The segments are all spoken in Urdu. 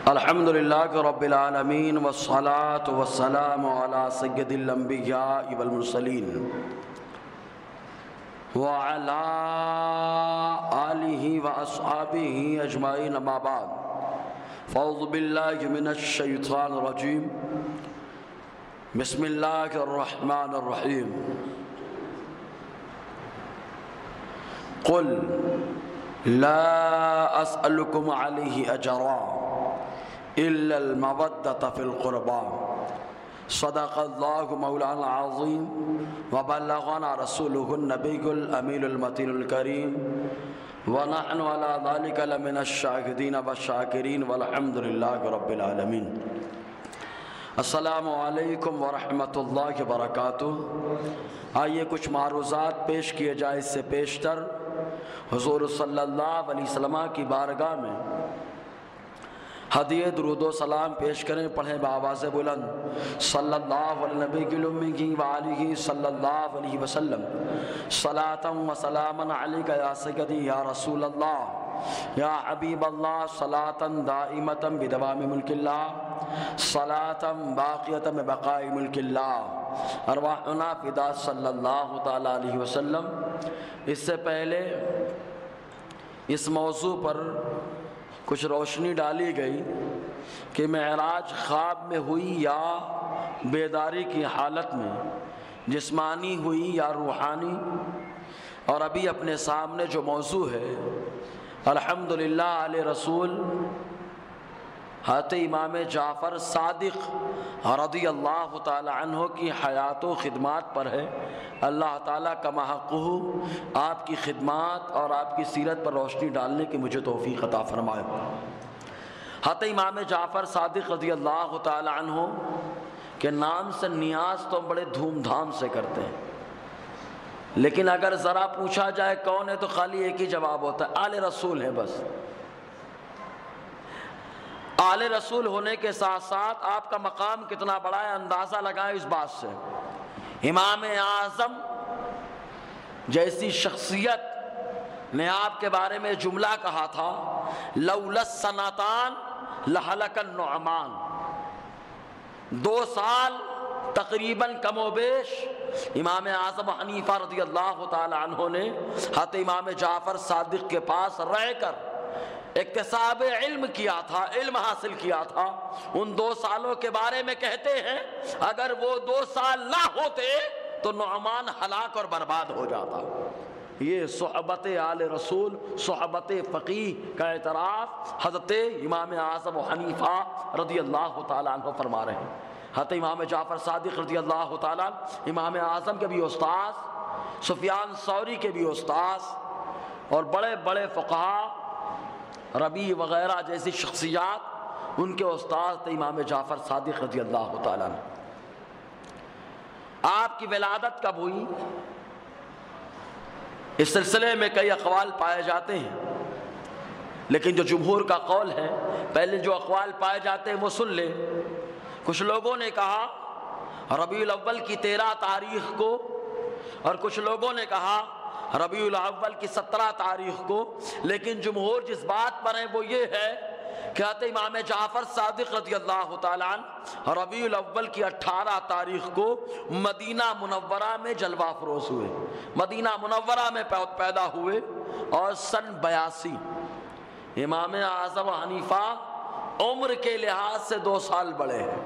الحمدللہ رب العالمین والصلاة والسلام علی سید الانبیاء والمرسلین وعلی آلہ واصحابہ اجمعین اما بعد فاعوذ باللہ من الشیطان الرجیم بسم اللہ الرحمن الرحیم قل لا اسألکم علیہ اجرا الا المودة فی القربى صدق اللہ مولانا العظیم وبلغنا رسولہ النبی الامین المتین الکریم ونحن على ذلك لمن الشاہدین والشاکرین والحمد للہ رب العالمین۔ السلام علیکم ورحمۃ اللہ وبرکاتہ۔ آئیے کچھ معروضات پیش کیے جائے، اس سے پیشتر حضور صلی اللہ علیہ وسلم کی بارگاہ میں ہدیہ درود و سلام پیش کریں۔ پڑھیں بآواز بلند صلی اللہ علیہ نبی کی وآلہ صلی اللہ علیہ وسلم صلاۃ و سلاما علیک یا سیدی یا رسول اللہ یا حبیب اللہ، صلاۃ دائمۃ بدوام ملک اللہ، صلاۃ باقیۃ ببقاء ملک اللہ، ارواحنا فدا صلی اللہ تعالی علیہ وسلم۔ اس سے پہلے اس موضوع پر کچھ روشنی ڈالی گئی کہ معراج خواب میں ہوئی یا بیداری کی حالت میں، جسمانی ہوئی یا روحانی، اور ابھی اپنے سامنے جو موضوع ہے الحمدللہ آل رسول حضرت امام جعفر صادق رضی اللہ تعالی عنہ کی حیات و خدمات پر ہے۔ اللہ تعالیٰ کا محقق آپ کی خدمات اور آپ کی سیرت پر روشنی ڈالنے کی مجھے توفیق عطا فرمائے۔ حضرت امام جعفر صادق رضی اللہ تعالی عنہ کے نام سے نیاز تو بڑے دھوم دھام سے کرتے ہیں، لیکن اگر ذرا پوچھا جائے کون ہے تو خالی ایک ہی جواب ہوتا ہے، آل رسول ہے بس۔ آل رسول ہونے کے ساتھ ساتھ آپ کا مقام کتنا بڑا ہے اندازہ لگائیں اس بات سے۔ امام اعظم جیسی شخصیت نے آپ کے بارے میں جملہ کہا تھا، لولا السنتان لہلک النعمان۔ 2 سال تقریباً کم و بیش امام اعظم حنیفہ رضی اللہ تعالی عنہ نے حضرت امام جعفر صادق کے پاس رہ کر اکتساب علم کیا تھا، علم حاصل کیا تھا۔ ان 2 سالوں کے بارے میں کہتے ہیں اگر وہ 2 سال نہ ہوتے تو نعمان ہلاک اور برباد ہو جاتا۔ یہ صحبت آل رسول، صحبت فقیہ کا اعتراف حضرت امام اعظم حنیفہ رضی اللہ تعالیٰ عنہ فرما رہے ہیں۔ حضرت امام جعفر صادق رضی اللہ تعالیٰ امام اعظم کے بھی استاذ، سفیان ثوری کے بھی استاذ، اور بڑے بڑے فقہا ربیع وغیرہ جیسی شخصیات ان کے استاد تھے امام جعفر صادق رضی اللہ تعالیٰ عنہ۔ آپ کی ولادت کب ہوئی اس سلسلے میں کئی اقوال پائے جاتے ہیں، لیکن جو جمہور کا قول ہے، پہلے جو اقوال پائے جاتے ہیں وہ سن لیں۔ کچھ لوگوں نے کہا ربیع الاول کی 13 تاریخ کو، اور کچھ لوگوں نے کہا ربیع الاول کی 17 تاریخ کو، لیکن جمہور جس بات پر ہیں وہ یہ ہے کہ حضرت امام جعفر صادق رضی اللہ تعالیٰ عنہ ربیع الاول کی 18 تاریخ کو مدینہ منورہ میں جلوہ افروز ہوئے، مدینہ منورہ میں پیدا ہوئے، اور سن 82 امام اعظم حنیفہ عمر کے لحاظ سے 2 سال بڑے ہیں،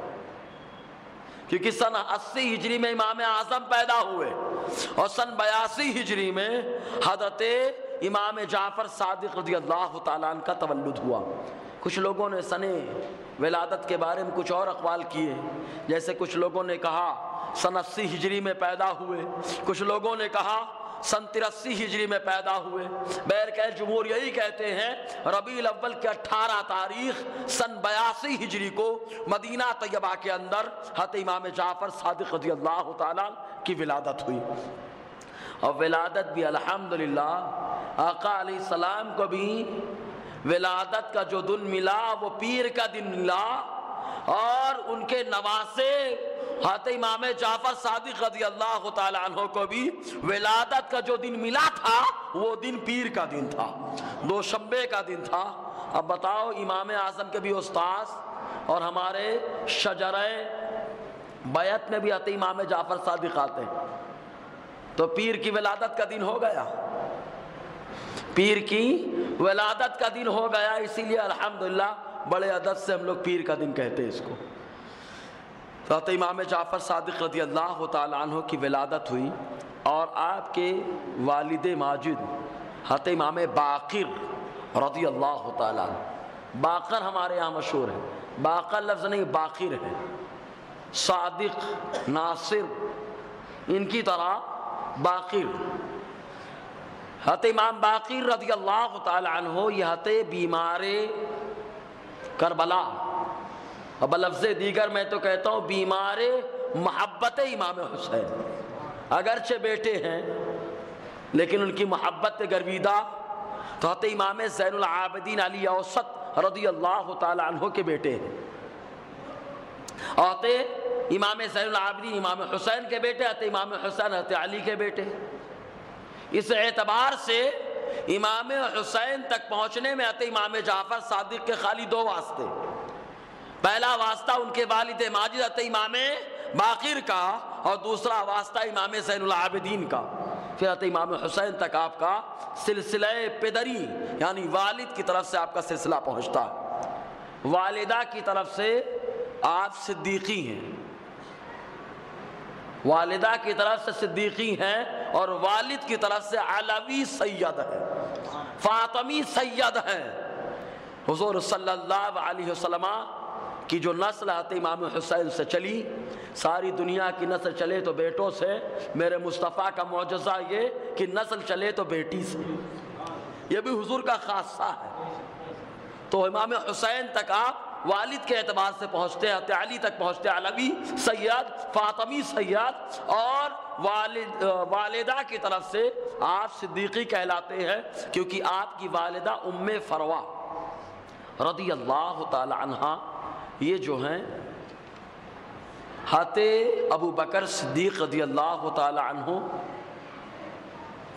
کیونکہ سن 80 ہجری میں امام اعظم پیدا ہوئے اور سن 82 ہجری میں حضرت امام جعفر صادق رضی اللہ تعالیٰ عنہ کا تولد ہوا۔ کچھ لوگوں نے سن ولادت کے بارے میں کچھ اور اقوال کیے، جیسے کچھ لوگوں نے کہا سن 80 ہجری میں پیدا ہوئے، کچھ لوگوں نے کہا سن 83 ہجری میں پیدا ہوئے۔ بہرکیف جمہور یہی کہتے ہیں ربیع الاول کی 18 تاریخ سن 82 ہجری کو مدینہ طیبہ کے اندر حضرت امام جعفر صادق رضی اللہ تعالیٰ کی ولادت ہوئی، اور ولادت بھی الحمدللہ آقا علیہ السلام کو بھی ولادت کا جو دن ملا وہ پیر کا دن ملا، اور ان کے نواسے حضرت امام جعفر صادق رضی اللہ تعالیٰ عنہ کو بھی ولادت کا جو دن ملا تھا وہ دن پیر کا دن تھا، دوشنبے کا دن تھا۔ اب بتاؤ، امام اعظم کے بھی استاذ اور ہمارے شجرہ بیعت میں بھی حضرت امام جعفر صادق آتے ہیں، تو پیر کی ولادت کا دن ہو گیا، پیر کی ولادت کا دن ہو گیا۔ اسی لیے الحمدللہ بڑے ادب سے ہم لوگ پیر کا دن کہتے ہیں اس کو۔ حضرت امام جعفر صادق رضی اللہ تعالیٰ عنہ کی ولادت ہوئی، اور آپ کے والد ماجد حضرت امام باقر رضی اللہ تعالیٰ عنہ، باقر ہمارے یہاں مشہور ہے، باقر لفظ نہیں باقر ہے، صادق ناصر ان کی طرح باقر۔ حضرت امام باقر رضی اللہ تعالی عنہ یہ حضرت بیمار کربلا، اور بلفظ دیگر میں تو کہتا ہوں بیمار محبت امام حسین، اگرچہ بیٹے ہیں لیکن ان کی محبت گرویدہ۔ تو حضرت امام زین العابدین علی اوسط رضی اللہ تعالی عنہ کے بیٹے ہیں، اور امام زین العابدین امام حسین کے بیٹے، حضرت امام حسین حضرت علی کے بیٹے۔ اس اعتبار سے امام حسین تک پہنچنے میں حضرت امام جعفر صادق کے خالی دو واسطے، پہلا واسطہ ان کے والد ماجد حضرت امام باقر کا، اور دوسرا واسطہ امام زین العابدین کا۔ پھر حضرت امام حسین تک آپ کا سلسلہ پدری یعنی والد کی طرف سے آپ کا سلسلہ پہنچتا ہے۔ والدہ کی طرف سے آپ صدیقی ہیں، والدہ کی طرف سے صدیقی ہیں، اور والد کی طرف سے علوی سید ہے، فاطمی سید ہیں۔ حضور صلی اللہ علیہ وسلم کی جو نسل حضرت امام حسین سے چلی، ساری دنیا کی نسل چلے تو بیٹوں سے، میرے مصطفیٰ کا معجزہ یہ کہ نسل چلے تو بیٹی سے، یہ بھی حضور کا خاصہ ہے۔ تو امام حسین تک آپ والد کے اعتبار سے پہنچتے ہیں، حضرت علی تک پہنچتے ہیں علوی سید، فاطمی سید، اور والدہ کی طرف سے آپ صدیقی کہلاتے ہیں، کیونکہ آپ کی والدہ ام فروا رضی اللہ تعالی عنہا یہ جو ہیں حضرت ابو بکر صدیق رضی اللہ تعالی عنہ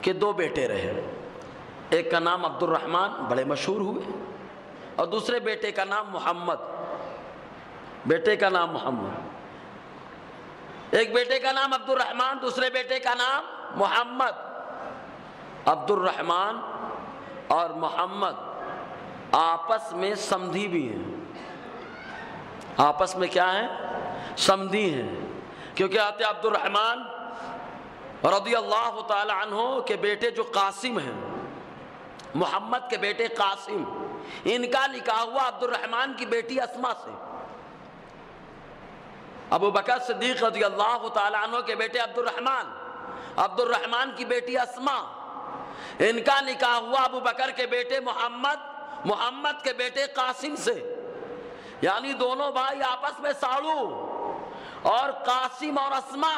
کے دو بیٹے رہے، ایک کا نام عبد الرحمن، بڑے مشہور ہوئے، اور دوسرے بیٹے کا نام محمد، بیٹے کا نام محمد، ایک بیٹے کا نام عبد الرحمن، دوسرے بیٹے کا نام محمد۔ عبد الرحمن اور محمد آپس میں سمدھی بھی ہیں، آپس میں کیا ہیں؟ سمدھی ہیں، کیونکہ حضرت عبد الرحمن رضی اللہ تعالی عنہ کے بیٹے جو قاسم ہیں، محمد کے بیٹے قاسم، ان کا نکاح ہوا عبد الرحمن کی بیٹی اسما سے۔ ابو بکر صدیق رضی اللہ تعالی عنہ کے بیٹے عبد الرحمن کی بیٹی اسما، ان کا نکاح ہوا ابو بکر کے بیٹے محمد کے بیٹے قاسم سے، یعنی دونوں بھائی آپس میں ساڑو، اور قاسم اور اسما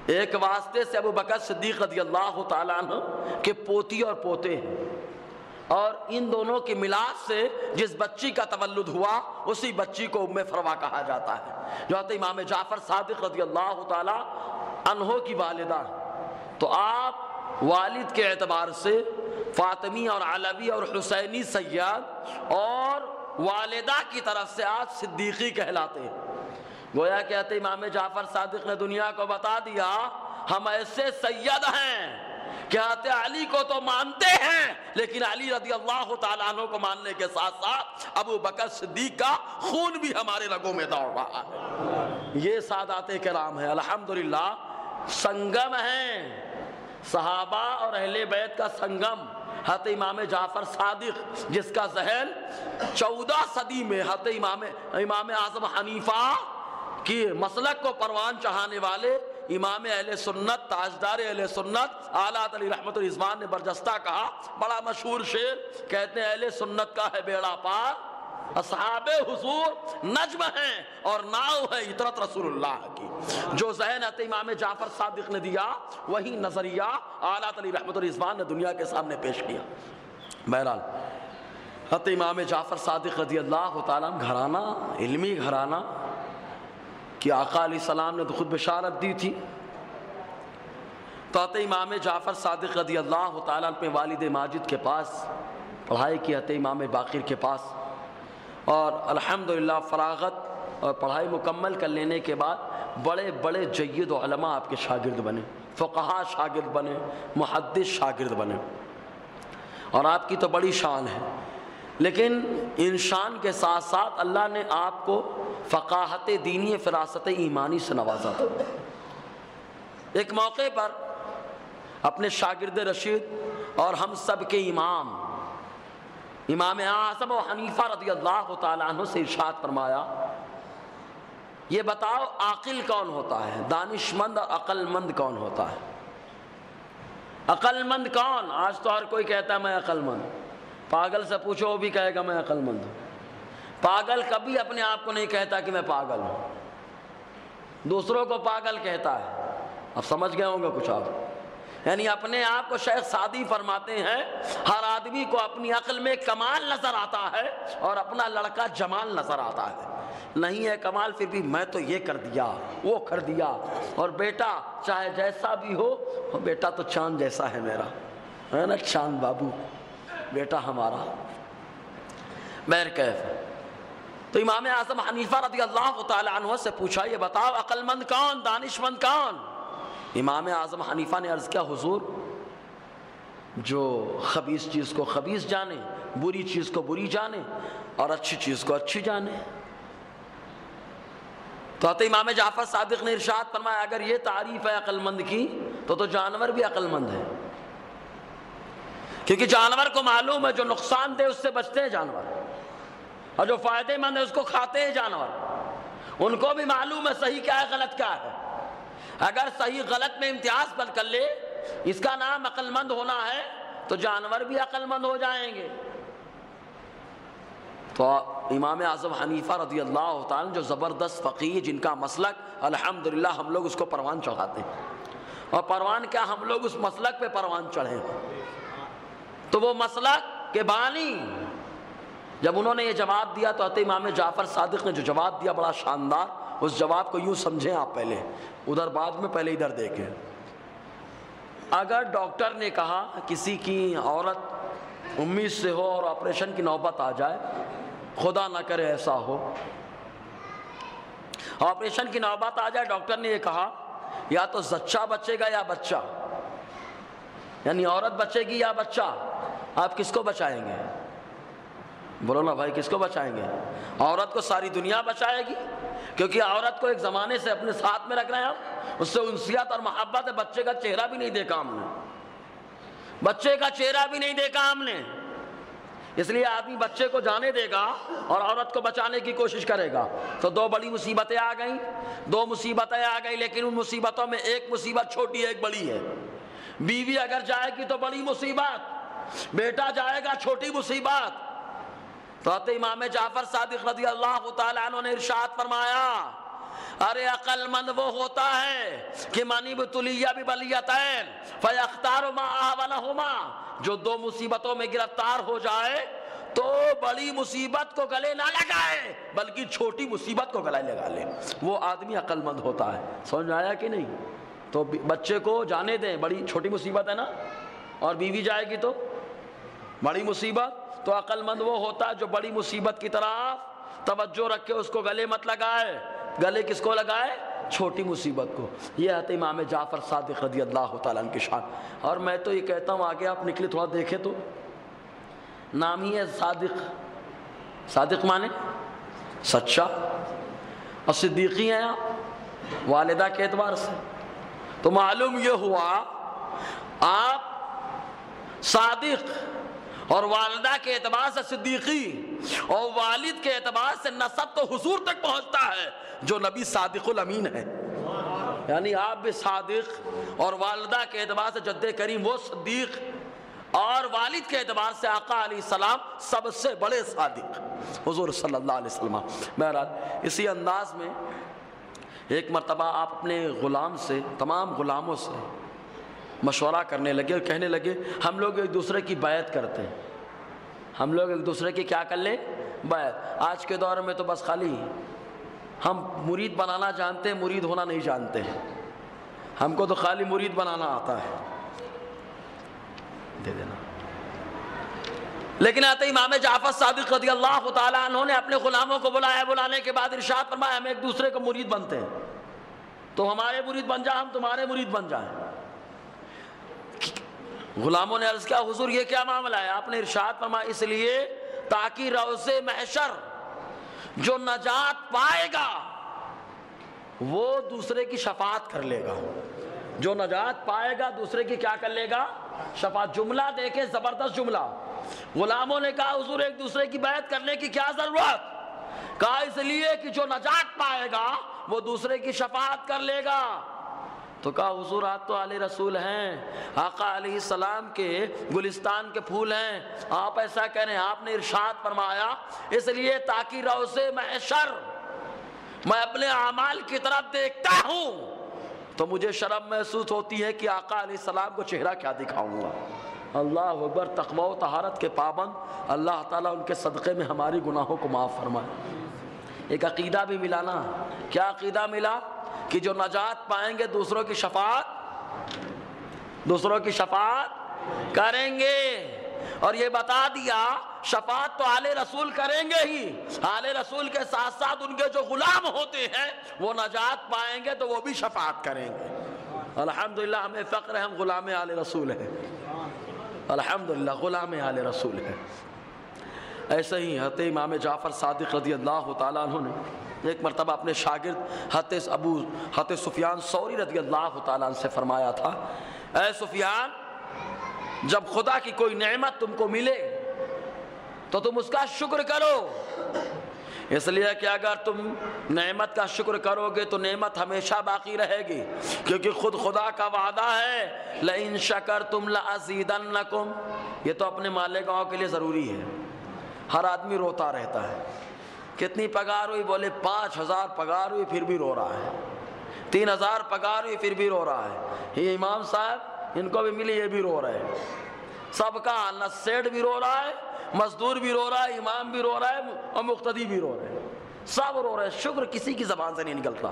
ایک واسطے سے ابو بکر صدیق رضی اللہ تعالی عنہ کے پوتی اور پوتے ہیں، اور ان دونوں کی میلاد سے جس بچی کا تولد ہوا اسی بچی کو ام فروا کہا جاتا ہے، جو حضرت امام جعفر صادق رضی اللہ تعالی عنہ کی والدہ۔ تو آپ والد کے اعتبار سے فاطمی اور علوی اور حسینی سید، اور والدہ کی طرف سے آپ صدیقی کہلاتے ہیں۔ گویا کہ حضرت امام جعفر صادق نے دنیا کو بتا دیا ہم ایسے سید ہیں کہ حضرت علی کو تو مانتے ہیں، لیکن علی رضی اللہ تعالیٰ عنہ کو ماننے کے ساتھ ساتھ ابو بکر صدیق کا خون بھی ہمارے رگوں میں دوڑ رہا ہے۔ یہ سادات کرام ہیں، الحمدللہ سنگم ہیں، صحابہ اور اہل بیت کا سنگم حضرت امام جعفر صادق، جس کا ذہن 14 صدی میں حضرت امام اعظم حنیفہ کی مسلک کو پروان چڑھانے والے امام اہل سنت، تاجدار اہل سنت اعلیٰ علی رحمت الرضوان نے برجستہ کہا، بڑا مشہور شعر، کہتے ہیں اہل سنت کا ہے بیڑا پار، اصحاب حضور نجم ہیں اور ناؤ ہے عطرت رسول اللہ کی۔ جو ذہن حضرت امام جعفر صادق نے دیا وہی نظریہ اعلیٰ علی رحمت الرضوان نے دنیا کے سامنے پیش کیا۔ بہرحال حضرت امام جعفر صادق رضی اللہ تعالیٰ گھرانہ، علمی گھرانہ کہ آقا علیہ السلام نے تو خود بشارت دی تھی۔ تو امام جعفر صادق رضی اللہ تعالیٰ اپنے والد ماجد کے پاس پڑھائی کی، امام باقر کے پاس، اور الحمدللہ فراغت اور پڑھائی مکمل کر لینے کے بعد بڑے بڑے جید علماء آپ کے شاگرد بنے، فقہاء شاگرد بنے، محدث شاگرد بنے، اور آپ کی تو بڑی شان ہے۔ لیکن ان شان کے ساتھ ساتھ اللہ نے آپ کو فقاہت دینی، فراست ایمانی سے نوازا تھا۔ ایک موقع پر اپنے شاگرد رشید اور ہم سب کے امام اعظم و حنیفہ رضی اللہ تعالیٰ عنہ سے ارشاد فرمایا، یہ بتاؤ عاقل کون ہوتا ہے، دانشمند اور عقل مند کون ہوتا ہے؟ عقل مند کون؟ آج تو ہر کوئی کہتا ہے میں عقل مند، پاگل سے پوچھو وہ بھی کہے گا میں عقل مند ہوں۔ پاگل کبھی اپنے آپ کو نہیں کہتا کہ میں پاگل ہوں، دوسروں کو پاگل کہتا ہے۔ اب سمجھ گئے ہوں گے کچھ آپ، یعنی اپنے آپ کو شیخ سعدی فرماتے ہیں ہر آدمی کو اپنی عقل میں کمال نظر آتا ہے اور اپنا لڑکا جمال نظر آتا ہے، نہیں ہے کمال پھر بھی میں تو یہ کر دیا وہ کر دیا، اور بیٹا چاہے جیسا بھی ہو، بیٹا تو چاند جیسا ہے میرا، ہے نا، چاند بابو بیٹا ہمارا۔ بہرکیف تو امام اعظم حنیفہ رضی اللہ تعالی عنہ سے پوچھا، یہ بتاؤ عقل مند کون، دانشمند کون؟ امام اعظم حنیفہ نے عرض کیا، حضور جو خبیث چیز کو خبیث جانے، بری چیز کو بری جانے اور اچھی چیز کو اچھی جانے۔ تو امام جعفر صادق نے ارشاد فرمایا، اگر یہ تعریف ہے عقل مند کی تو جانور بھی عقل مند ہے، کیونکہ جانور کو معلوم ہے جو نقصان دے اس سے بچتے ہیں جانور، اور جو فائدے مند ہے اس کو کھاتے ہیں جانور، ان کو بھی معلوم ہے صحیح کیا ہے غلط کیا ہے۔ اگر صحیح غلط میں امتیاز پر کر لے، اس کا نام عقل مند ہونا ہے، تو جانور بھی عقل مند ہو جائیں گے۔ تو امام اعظم حنیفہ رضی اللہ تعالیٰ جو زبردست فقیہ، جن کا مسلک الحمدللہ ہم لوگ اس کو پروان چڑھاتے ہیں، اور پروان کیا ہم لوگ اس مسلک پہ پروان چڑھے ہیں، تو وہ مسلک کے بانی جب انہوں نے یہ جواب دیا تو امام جعفر صادق نے جو جواب دیا بڑا شاندار، اس جواب کو یوں سمجھیں آپ، پہلے ادھر بعد میں پہلے ادھر دیکھیں۔ اگر ڈاکٹر نے کہا کسی کی عورت امید سے ہو اور آپریشن کی نوبت آ جائے، خدا نہ کرے ایسا ہو، آپریشن کی نوبت آ جائے، ڈاکٹر نے یہ کہا یا تو زچہ بچے گا یا بچہ، یعنی عورت بچے گی یا بچہ، آپ کس کو بچائیں گے؟ بولو نا بھائی، کس کو بچائیں گے؟ عورت کو ساری دنیا بچائے گی، کیونکہ عورت کو ایک زمانے سے اپنے ساتھ میں رکھ رہے ہیں ہم، اس سے انسیت اور محبت ہے، بچے کا چہرہ بھی نہیں دیکھا ہم نے، بچے کا چہرہ بھی نہیں دیکھا ہم نے، اس لیے آدمی بچے کو جانے دے گا اور عورت کو بچانے کی کوشش کرے گا، تو دو بڑی مصیبتیں آ گئیں، دو مصیبتیں آ گئی، لیکن ان مصیبتوں میں ایک مصیبت چھوٹی ہے، ایک بڑی ہے۔ بیوی اگر جائے گی تو بڑی مصیبت، بیٹا جائے گا چھوٹی مصیبت۔ تو امام جعفر صادق رضی اللہ تعالیٰ عنہ نے ارشاد فرمایا، ارے عقل مند وہ ہوتا ہے کہ من ابتلی ببلیتین فیختار ما احونہما، جو دو مصیبتوں میں گرفتار ہو جائے تو بڑی مصیبت کو گلے نہ لگائے بلکہ چھوٹی مصیبت کو گلے لگا لے، وہ آدمی عقل مند ہوتا ہے۔ سمجھ آیا کہ نہیں؟ تو بچے کو جانے دیں، بڑی چھوٹی مصیبت ہے نا، اور بیوی جائے گی تو بڑی مصیبت، تو عقل مند وہ ہوتا ہے جو بڑی مصیبت کی طرف توجہ رکھے، اس کو گلے مت لگائے، گلے کس کو لگائے؟ چھوٹی مصیبت کو۔ یہ ہے امام جعفر صادق رضی اللہ تعالیٰ عنہ کی شان۔ اور میں تو یہ کہتا ہوں آگے آپ نکلے تھوڑا دیکھیں تو نام ہی ہے صادق، صادق مانے سچا، اور صدیقی ہیں آپ والدہ کے اعتبار سے، تو معلوم یہ ہوا آپ صادق اور والدہ کے اعتبار سے صدیقی، اور والد کے اعتبار سے نسب تو حضور تک پہنچتا ہے جو نبی صادق الامین ہے، یعنی آپ بھی صادق، اور والدہ کے اعتبار سے جد کریم وہ صدیق، اور والد کے اعتبار سے آقا علیہ السلام سب سے بڑے صادق حضور صلی اللہ علیہ وسلم۔ بہرحال اسی انداز میں ایک مرتبہ آپ اپنے غلام سے، تمام غلاموں سے مشورہ کرنے لگے اور کہنے لگے ہم لوگ ایک دوسرے کی بیعت کرتے ہیں، ہم لوگ ایک دوسرے کی کیا کر لیں؟ بیعت۔ آج کے دور میں تو بس خالی ہم مرید بنانا جانتے ہیں، مرید ہونا نہیں جانتے ہیں. ہم کو تو خالی مرید بنانا آتا ہے. دے دینا. لیکن آتے امام جعفر صادق رضی اللہ تعالیٰ عنہ نے اپنے غلاموں کو بلایا، بلانے کے بعد ارشاد فرمایا ہم ایک دوسرے کو مرید بنتے ہیں، تو ہمارے مرید بن جائیں، ہم تمہارے مرید بن جائیں. غلاموں نے عرض کیا حضور یہ کیا معاملہ ہے؟ آپ نے ارشاد فرمایا اس لیے تاکہ روز محشر جو نجات پائے گا وہ دوسرے کی شفاعت کر لے گا. جو نجات پائے گا دوسرے کی کیا کر لے گا؟ شفاعت. جملہ دیکھیں زبردست جملہ. غلاموں نے کہا حضور ایک دوسرے کی بیعت کرنے کی کیا ضرورت؟ کہا اس لیے کہ جو نجات پائے گا وہ دوسرے کی شفاعت کر لے گا. تو کہا حضور آپ تو آل رسول ہیں، آقا علیہ السلام کے گلستان کے پھول ہیں، آپ ایسا کہہ رہے ہیں؟ آپ نے ارشاد فرمایا اس لیے تاکہ روز محشر میں اپنے اعمال کی طرف دیکھتا ہوں تو مجھے شرم محسوس ہوتی ہے کہ آقا علیہ السلام کو چہرہ کیا دکھاؤں گا. اللہ اکبر. تقوی و طہارت کے پابند، اللہ تعالیٰ ان کے صدقے میں ہماری گناہوں کو معاف فرمائے. ایک عقیدہ بھی ملا نا. کیا عقیدہ ملا؟ کہ جو نجات پائیں گے دوسروں کی شفاعت کریں گے. اور یہ بتا دیا شفاعت تو آل رسول کریں گے ہی، آل رسول کے ساتھ ساتھ ان کے جو غلام ہوتے ہیں وہ نجات پائیں گے تو وہ بھی شفاعت کریں گے. الحمدللہ ہمیں فخر ہے، ہم غلام آل رسول ہیں. الحمدللہ غلام آل رسول ہیں. ایسے ہی حضرت امام جعفر صادق رضی اللہ تعالیٰ عنہ نے ایک مرتبہ اپنے شاگرد حضرت سفیان ثوری رضی اللہ تعالیٰ عنہ سے فرمایا تھا اے سفیان جب خدا کی کوئی نعمت تم کو ملے تو تم اس کا شکر کرو، اس لیے کہ اگر تم نعمت کا شکر کرو گے تو نعمت ہمیشہ باقی رہے گی، کیونکہ خود خدا کا وعدہ ہے لَإِن شَكَرْتُمْ لَأَزِيدَنَّكُمْ. یہ تو اپنے مالیگاؤں کے لیے ضروری ہے. ہر آدمی روتا رہتا ہے. کتنی پگار ہوئی؟ بولے 5000 پگار ہوئی پھر بھی رو رہا ہے. 3000 پگار ہوئی پھر بھی رو رہا ہے. یہ امام صاحب ان کو بھی ملی یہ بھی رو رہے ہیں. سب کا نہ سیٹ بھی رو رہا ہے، مزدور بھی رو رہا ہے، امام بھی رو رہا ہے اور مقتدی بھی رو رہے ہیں. سب رو رہے ہیں. شکر کسی کی زبان سے نہیں نکلتا.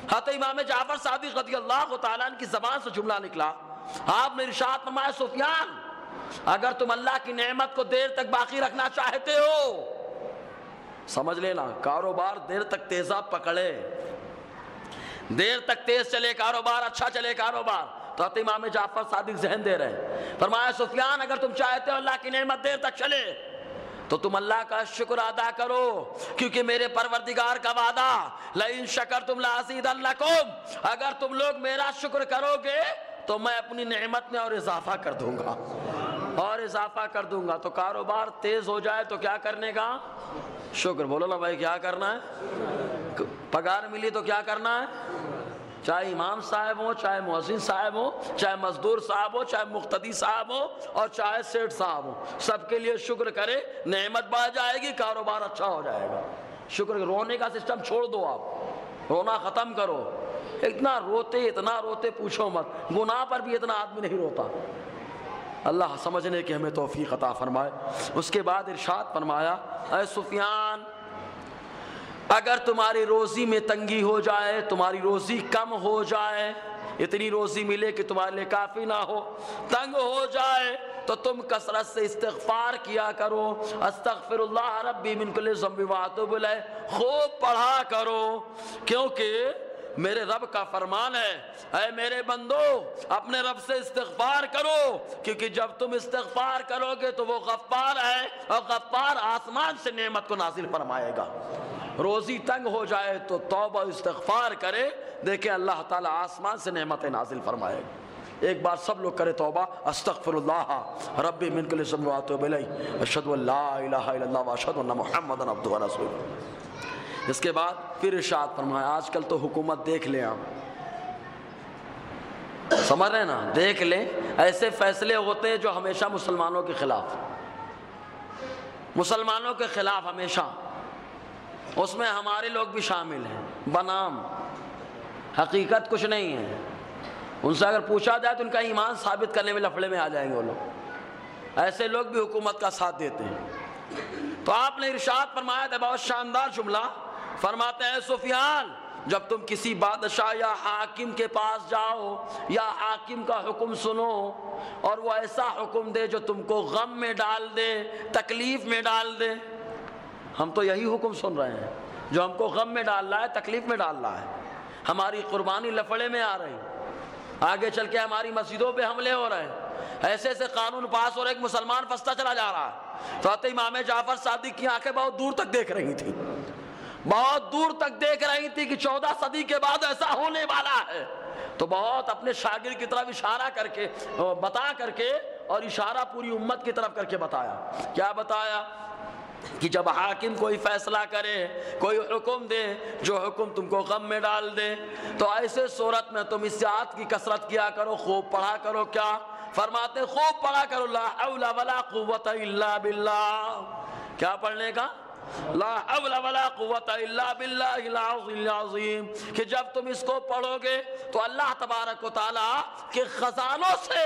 حضرت امام جعفر صادق رضی اللہ تعالیٰ عنہ کی زبان سے جملہ نکلا. آپ نے ارشاد فرمایا سفیان اگر تم اللہ کی نعمت کو دیر تک باقی رکھنا چاہتے ہو، سمجھ لینا کاروبار دیر تک تیزاب پکڑے، دیر تک تیز چلے کاروبار، اچھا چلے کاروبار، تو حضرت امام جعفر صادق ذہن دے رہے ہیں. فرمایا سفیان اگر تم چاہتے ہو اللہ کی نعمت دیر تک چلے تو تم اللہ کا شکر ادا کرو، کیونکہ میرے پروردگار کا وعدہ لَإِن شَكَرْتُمْ لَأَزِيدَنَّكُمْ اگر تم لوگ میرا شکر کرو گے تو میں اپنی نعمت میں اور اضافہ کر دوں گا، اور اضافہ کر دوں گا. تو کاروبار تیز ہو جائے تو کیا کرنے کا؟ شکر. بولو نا بھائی کیا کرنا ہے؟ پگار ملی تو کیا کرنا ہے؟ چاہے امام صاحب ہو، چاہے مؤذن صاحب ہو، چاہے مزدور صاحب ہو، چاہے مقتدی صاحب ہو اور چاہے سیٹ صاحب ہو، سب کے لیے شکر کرے، نعمت بڑھ جائے گی، کاروبار اچھا ہو جائے گا. شکر. رونے کا سسٹم چھوڑ دو، آپ رونا ختم کرو. اتنا روتے پوچھو مت. گناہ پر بھی اتنا آدمی نہیں روتا. اللہ سمجھنے کی ہمیں توفیق عطا فرمائے. اس کے بعد ارشاد فرمایا اے سفیان اگر تمہاری روزی میں تنگی ہو جائے، تمہاری روزی کم ہو جائے، اتنی روزی ملے کہ تمہارے لیے کافی نہ ہو، تنگ ہو جائے تو تم کثرت سے استغفار کیا کرو. استغفر اللہ ربی من کل ذنب واتوب الیہ خوب پڑھا کرو، کیونکہ میرے رب کا فرمان ہے اے میرے بندو اپنے رب سے استغفار کرو، کیونکہ جب تم استغفار کرو گے تو وہ غفار ہے اور غفار آسمان سے نعمت کو نازل فرمائے گا. روزی تنگ ہو جائے تو توبہ استغفار کرے، دیکھیں اللہ تعالیٰ آسمان سے نعمتیں نازل فرمائے گا. ایک بار سب لوگ کرے توبہ. استغفر اللہ ربی من کل ذنب واتوب الیہ اشہد ان لا الہ الا اللہ واشہد ان محمدا عبدہ ورسولہ. اس کے بعد پھر ارشاد فرمایا آج کل تو حکومت دیکھ لیں، آپ سمجھ رہے ہیں نا، دیکھ لیں ایسے فیصلے ہوتے ہیں جو ہمیشہ مسلمانوں کے خلاف، مسلمانوں کے خلاف ہمیشہ. اس میں ہمارے لوگ بھی شامل ہیں، بنام حقیقت کچھ نہیں ہے. ان سے اگر پوچھا جائے تو ان کا ایمان ثابت کرنے میں لفڑے میں آ جائیں گے وہ لوگ. ایسے لوگ بھی حکومت کا ساتھ دیتے ہیں. تو آپ نے ارشاد فرمایا تھا بہت شاندار جملہ فرماتے ہیں سفیان جب تم کسی بادشاہ یا حاکم کے پاس جاؤ یا حاکم کا حکم سنو اور وہ ایسا حکم دے جو تم کو غم میں ڈال دے، تکلیف میں ڈال دے، ہم تو یہی حکم سن رہے ہیں جو ہم کو غم میں ڈال رہا ہے، تکلیف میں ڈال رہا ہے، ہماری قربانی لفڑے میں آ رہی، آگے چل کے ہماری مسجدوں پہ حملے ہو رہے ہیں، ایسے ایسے قانون پاس اور ایک مسلمان پھنستا چلا جا رہا ہے۔ تو حضرت امام جعفر صادق کی آنکھیں بہت دور تک دیکھ رہی تھیں، بہت دور تک دیکھ رہی تھی کہ 14 صدی کے بعد ایسا ہونے والا ہے، تو بہت اپنے شاگرد کی طرف اشارہ کر کے بتا کر کے اور اشارہ پوری امت کی طرف کر کے بتایا، کیا بتایا کہ جب حاکم کوئی فیصلہ کرے، کوئی حکم دے جو حکم تم کو غم میں ڈال دے، تو ایسے صورت میں تم اس آیت کی کثرت کیا کرو، خوب پڑھا کرو۔ کیا فرماتے؟ خوب پڑھا کرو لا حول ولا قوت الا باللہ۔ کیا پڑھنے کا؟ لا حول ولا قوت الا باللہ العلی العظیم، کہ جب تم اس کو پڑھو گے تو اللہ تبارک و تعالیٰ کے خزانوں سے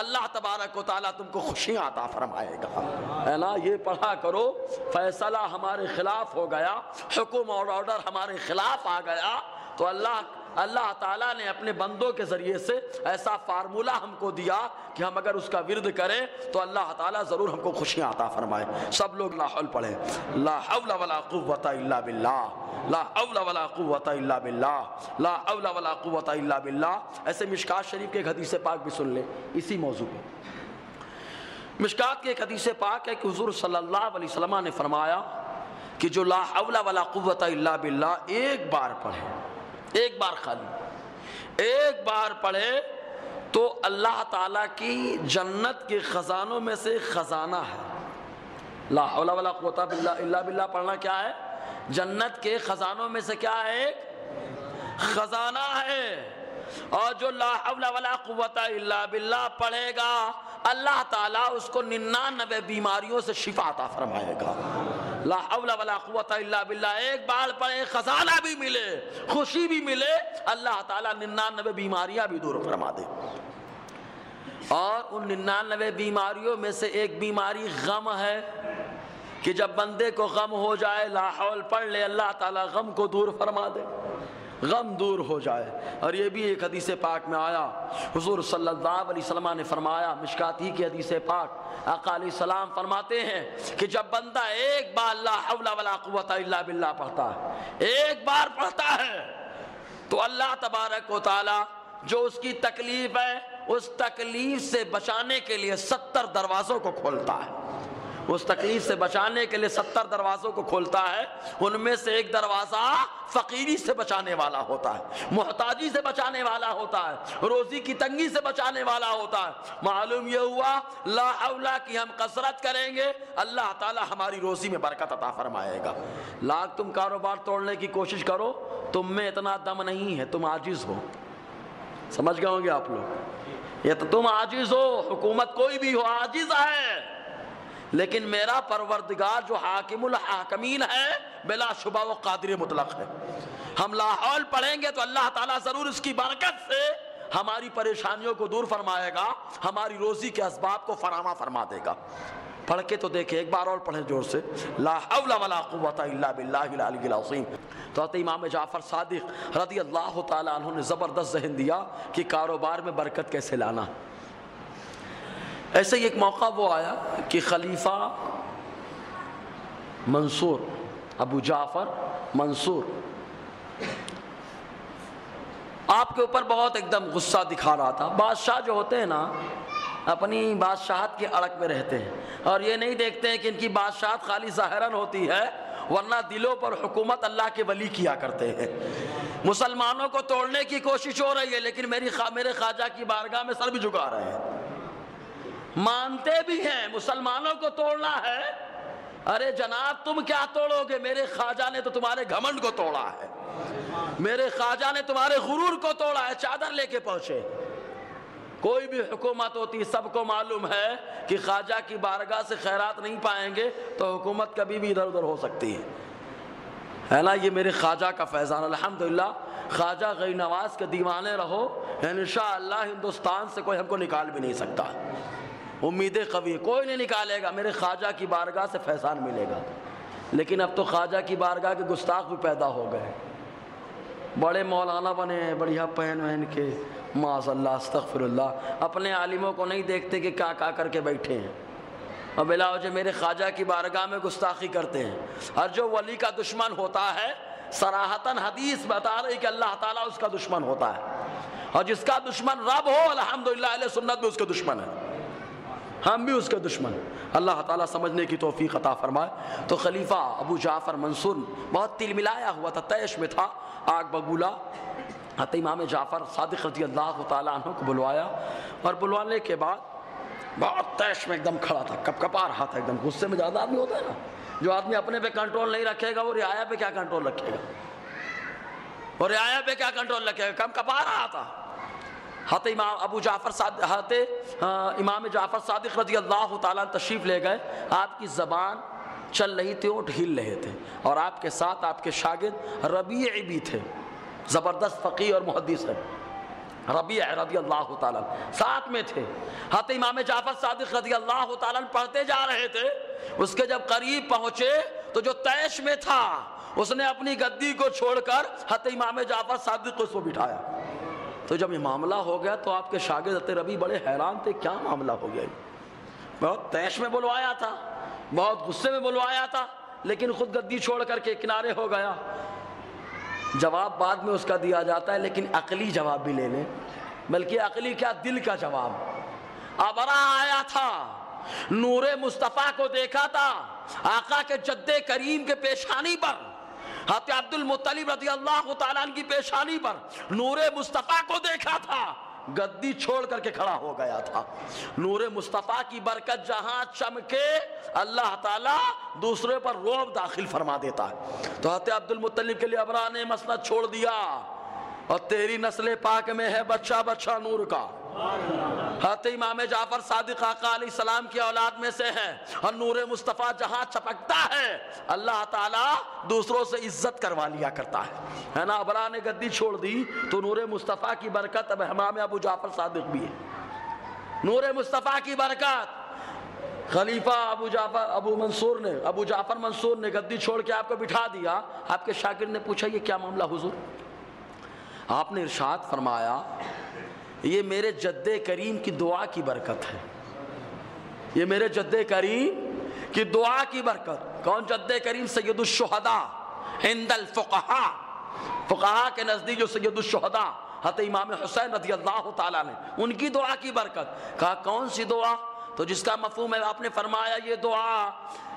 اللہ تبارک و تعالیٰ تم کو خوشیاں عطا فرمائے گا، ہے نا؟ یہ پڑھا کرو، فیصلہ ہمارے خلاف ہو گیا، حکم اور آرڈر ہمارے خلاف آ گیا، تو اللہ تعالیٰ نے اپنے بندوں کے ذریعے سے ایسا فارمولہ ہم کو دیا کہ ہم اگر اس کا ورد کریں تو اللہ تعالیٰ ضرور ہم کو خوشیاں عطا فرمائے۔ سب لوگ لا حول پڑھیں، لا حول ولا قوت الا باللہ، لا حول ولا قوت الا باللہ، لا حول ولا قوت الا باللہ۔ ایسے مشکات شریف کے ایک حدیث پاک بھی سن لیں اسی موضوع پہ۔ مشکات کے ایک حدیث پاک ہے کہ حضور صلی اللہ علیہ وسلم نے فرمایا کہ جو لا حول ولا قوت الا باللہ ایک بار پڑھے، ایک بار خالی ایک بار پڑھے تو اللہ تعالیٰ کی جنت کے خزانوں میں سے خزانہ ہے۔ لا حول ولا قوت الا باللہ پڑھنا کیا ہے؟ جنت کے خزانوں میں سے کیا ہے؟ ایک خزانہ ہے۔ اور جو لا حول ولا قوت الا باللہ پڑھے گا اللہ تعالیٰ اس کو 99 بیماریوں سے شفا عطا فرمائے گا۔ لا حول ولا قوت الا باللہ ایک بار پڑھے، خزانہ بھی ملے، خوشی بھی ملے، اللہ تعالیٰ 99 بیماریاں بھی دور فرما دے۔ اور ان 99 بیماریوں میں سے ایک بیماری غم ہے کہ جب بندے کو غم ہو جائے لا حول پڑھ لے، اللہ تعالیٰ غم کو دور فرما دے، غم دور ہو جائے۔ اور یہ بھی ایک حدیث پاک میں آیا، حضور صلی اللہ علیہ وسلم نے فرمایا، مشکات ہی کی حدیث پاک، آقا علیہ السلام فرماتے ہیں کہ جب بندہ ایک بار لا حول ولا قوت الا باللہ پڑھتا ہے، ایک بار پڑھتا ہے، تو اللہ تبارک و تعالی جو اس کی تکلیف ہے اس تکلیف سے بچانے کے لیے 70 دروازوں کو کھولتا ہے، اس تکلیف سے بچانے کے لیے 70 دروازوں کو کھولتا ہے۔ ان میں سے ایک دروازہ فقیری سے بچانے والا ہوتا ہے، محتاجی سے بچانے والا ہوتا ہے، روزی کی تنگی سے بچانے والا ہوتا ہے۔ معلوم یہ ہوا لا حول کی ہم کثرت کریں گے اللہ تعالی ہماری روزی میں برکت عطا فرمائے گا۔ لاکھ تم کاروبار توڑنے کی کوشش کرو، تم میں اتنا دم نہیں ہے، تم عاجز ہو، سمجھ گئے ہوں گے آپ لوگ، یہ تو تم عاجز ہو، حکومت کوئی بھی ہو عاجز ہے، لیکن میرا پروردگار جو حاکم الحاکمین ہے بلا شبہ وہ قادر مطلق ہے۔ ہم لا حول پڑھیں گے تو اللہ تعالیٰ ضرور اس کی برکت سے ہماری پریشانیوں کو دور فرمائے گا، ہماری روزی کے اسباب کو فراہم فرما دے گا۔ پڑھ کے تو دیکھیں، ایک بار اور پڑھیں زور سے، لا حول ولا قوت الا باللہ العلی العظیم۔ تو حضرت امام جعفر صادق رضی اللہ تعالیٰ عنہ نے زبردست ذہن دیا کہ کاروبار میں برکت کیسے لانا۔ ایسے ہی ایک موقع وہ آیا کہ خلیفہ منصور، ابو جعفر منصور آپ کے اوپر بہت ایک دم غصہ دکھا رہا تھا۔ بادشاہ جو ہوتے ہیں نا اپنی بادشاہت کی اڑک میں رہتے ہیں اور یہ نہیں دیکھتے ہیں کہ ان کی بادشاہت خالی ظاہراً ہوتی ہے، ورنہ دلوں پر حکومت اللہ کے ولی کیا کرتے ہیں۔ مسلمانوں کو توڑنے کی کوشش ہو رہی ہے لیکن میرے خواجہ کی بارگاہ میں سر بھی جھکا رہے ہیں، مانتے بھی ہیں مسلمانوں کو توڑنا ہے۔ ارے جناب تم کیا توڑو گے؟ میرے خواجہ نے تو تمہارے گھمنڈ کو توڑا ہے، میرے خواجہ نے تمہارے غرور کو توڑا ہے، چادر لے کے پہنچے۔ کوئی بھی حکومت ہوتی سب کو معلوم ہے کہ خواجہ کی بارگاہ سے خیرات نہیں پائیں گے تو حکومت کبھی بھی ادھر ادھر ہو سکتی ہے نا۔ یہ میرے خواجہ کا فیضان، الحمدللہ خواجہ غیر نواز کے دیوانے رہو، انشاءاللہ ہندوستان سے کوئی ہم کو نکال بھی نہیں سکتا، امیدیں قوی، کوئی نہیں نکالے گا، میرے خواجہ کی بارگاہ سے فیضان ملے گا۔ لیکن اب تو خواجہ کی بارگاہ کے گستاخ بھی پیدا ہو گئے، بڑے مولانا بنے ہیں بڑھیا پہن وہن کے، معاذ اللہ استغفر اللہ، اپنے عالموں کو نہیں دیکھتے کہ کیا کر کے بیٹھے ہیں، اور بلا وجہ میرے خواجہ کی بارگاہ میں گستاخی کرتے ہیں۔ اور جو ولی کا دشمن ہوتا ہے صراحتاً حدیث بتا رہی کہ اللہ تعالیٰ اس کا دشمن ہوتا ہے، اور جس کا دشمن رب ہو الحمدللہ اہل سنت بھی اس کے دشمن ہے، ہم بھی اس کے دشمن، اللہ تعالیٰ سمجھنے کی توفیق عطا فرمائے۔ تو خلیفہ ابو جعفر منصور بہت تل ملایا ہوا تھا، طیش میں تھا، آگ بگولا، حتی امام جعفر صادق رضی اللہ تعالیٰ عنہ کو بلوایا، اور بلوانے کے بعد بہت طیش میں ایک دم کھڑا تھا، کپ کپا رہا تھا، ایک دم غصے میں زیادہ آدمی ہوتا ہے نا، جو آدمی اپنے پہ کنٹرول نہیں رکھے گا وہ رعایا پہ کیا کنٹرول رکھے گا، وہ رعایا پہ کیا کنٹرول رکھے گا، کپ کپا رہا تھا۔ حتی امام جعفر صادق رضی اللہ تعالیٰ تشریف لے گئے، آپ کی زبان چل رہی تھی، اونٹ ہل رہے تھے، اور آپ کے ساتھ آپ کے شاگرد ربیع بھی تھے، زبردست فقیہ اور محدث ہے، ربیع رضی اللہ تعالیٰ ساتھ میں تھے۔ حتی امام جعفر صادق رضی اللہ تعالیٰ پڑھتے جا رہے تھے، اس کے جب قریب پہنچے تو جو طیش میں تھا اس نے اپنی گدی کو چھوڑ کر حتی امام جعفر صادق کو اس کو بٹھایا۔ تو جب یہ معاملہ ہو گیا تو آپ کے شاگرد حضرت ربیع بڑے حیران تھے، کیا معاملہ ہو گیا، بہت طیش میں بلوایا تھا، بہت غصے میں بلوایا تھا، لیکن خود گدی چھوڑ کر کے کنارے ہو گیا۔ جواب بعد میں اس کا دیا جاتا ہے، لیکن عقلی جواب بھی لے لیں، بلکہ عقلی کیا دل کا جواب۔ ابرا آیا تھا، نور مصطفیٰ کو دیکھا تھا، آقا کے جد کریم کے پیشانی پر، حضرت عبد المطلب رضی اللہ تعالیٰ عنہ کی پیشانی پر نور مصطفیٰ کو دیکھا تھا، گدی چھوڑ کر کے کھڑا ہو گیا تھا۔ نور مصطفیٰ کی برکت جہاں چمکے اللہ تعالیٰ دوسرے پر رعب داخل فرما دیتا ہے۔ تو حضرت عبد المطلب کے لیے ابرا نے مسند چھوڑ دیا، اور تیری نسل پاک میں ہے بچہ بچہ نور کا۔ حضرت امام جعفر صادق آقا علیہ السلام کی اولاد میں سے ہے، اور نور مصطفیٰ جہاں چپکتا ہے اللہ تعالیٰ دوسروں سے عزت کروا لیا کرتا ہے نا۔ ابرا نے گدی چھوڑ دی تو نور مصطفیٰ کی برکت اب امام ابو جعفر صادق بھی ہے، نور مصطفیٰ کی برکت۔ خلیفہ ابو جعفر منصور نے گدی چھوڑ کے آپ کو بٹھا دیا۔ آپ کے شاگرد نے پوچھا یہ کیا معاملہ حضور؟ آپ نے ارشاد فرمایا یہ میرے جد کریم کی دعا کی برکت ہے، یہ میرے جد کریم کی دعا کی برکت۔ کون جد کریم؟ سید الشہداء عند الفقہاء، فقہاء کے نزدیک جو سید الشہداء حضرت امام حسین رضی اللہ تعالیٰ نے، ان کی دعا کی برکت۔ کہا کون سی دعا؟ تو جس کا مفہوم ہے آپ نے فرمایا یہ دعا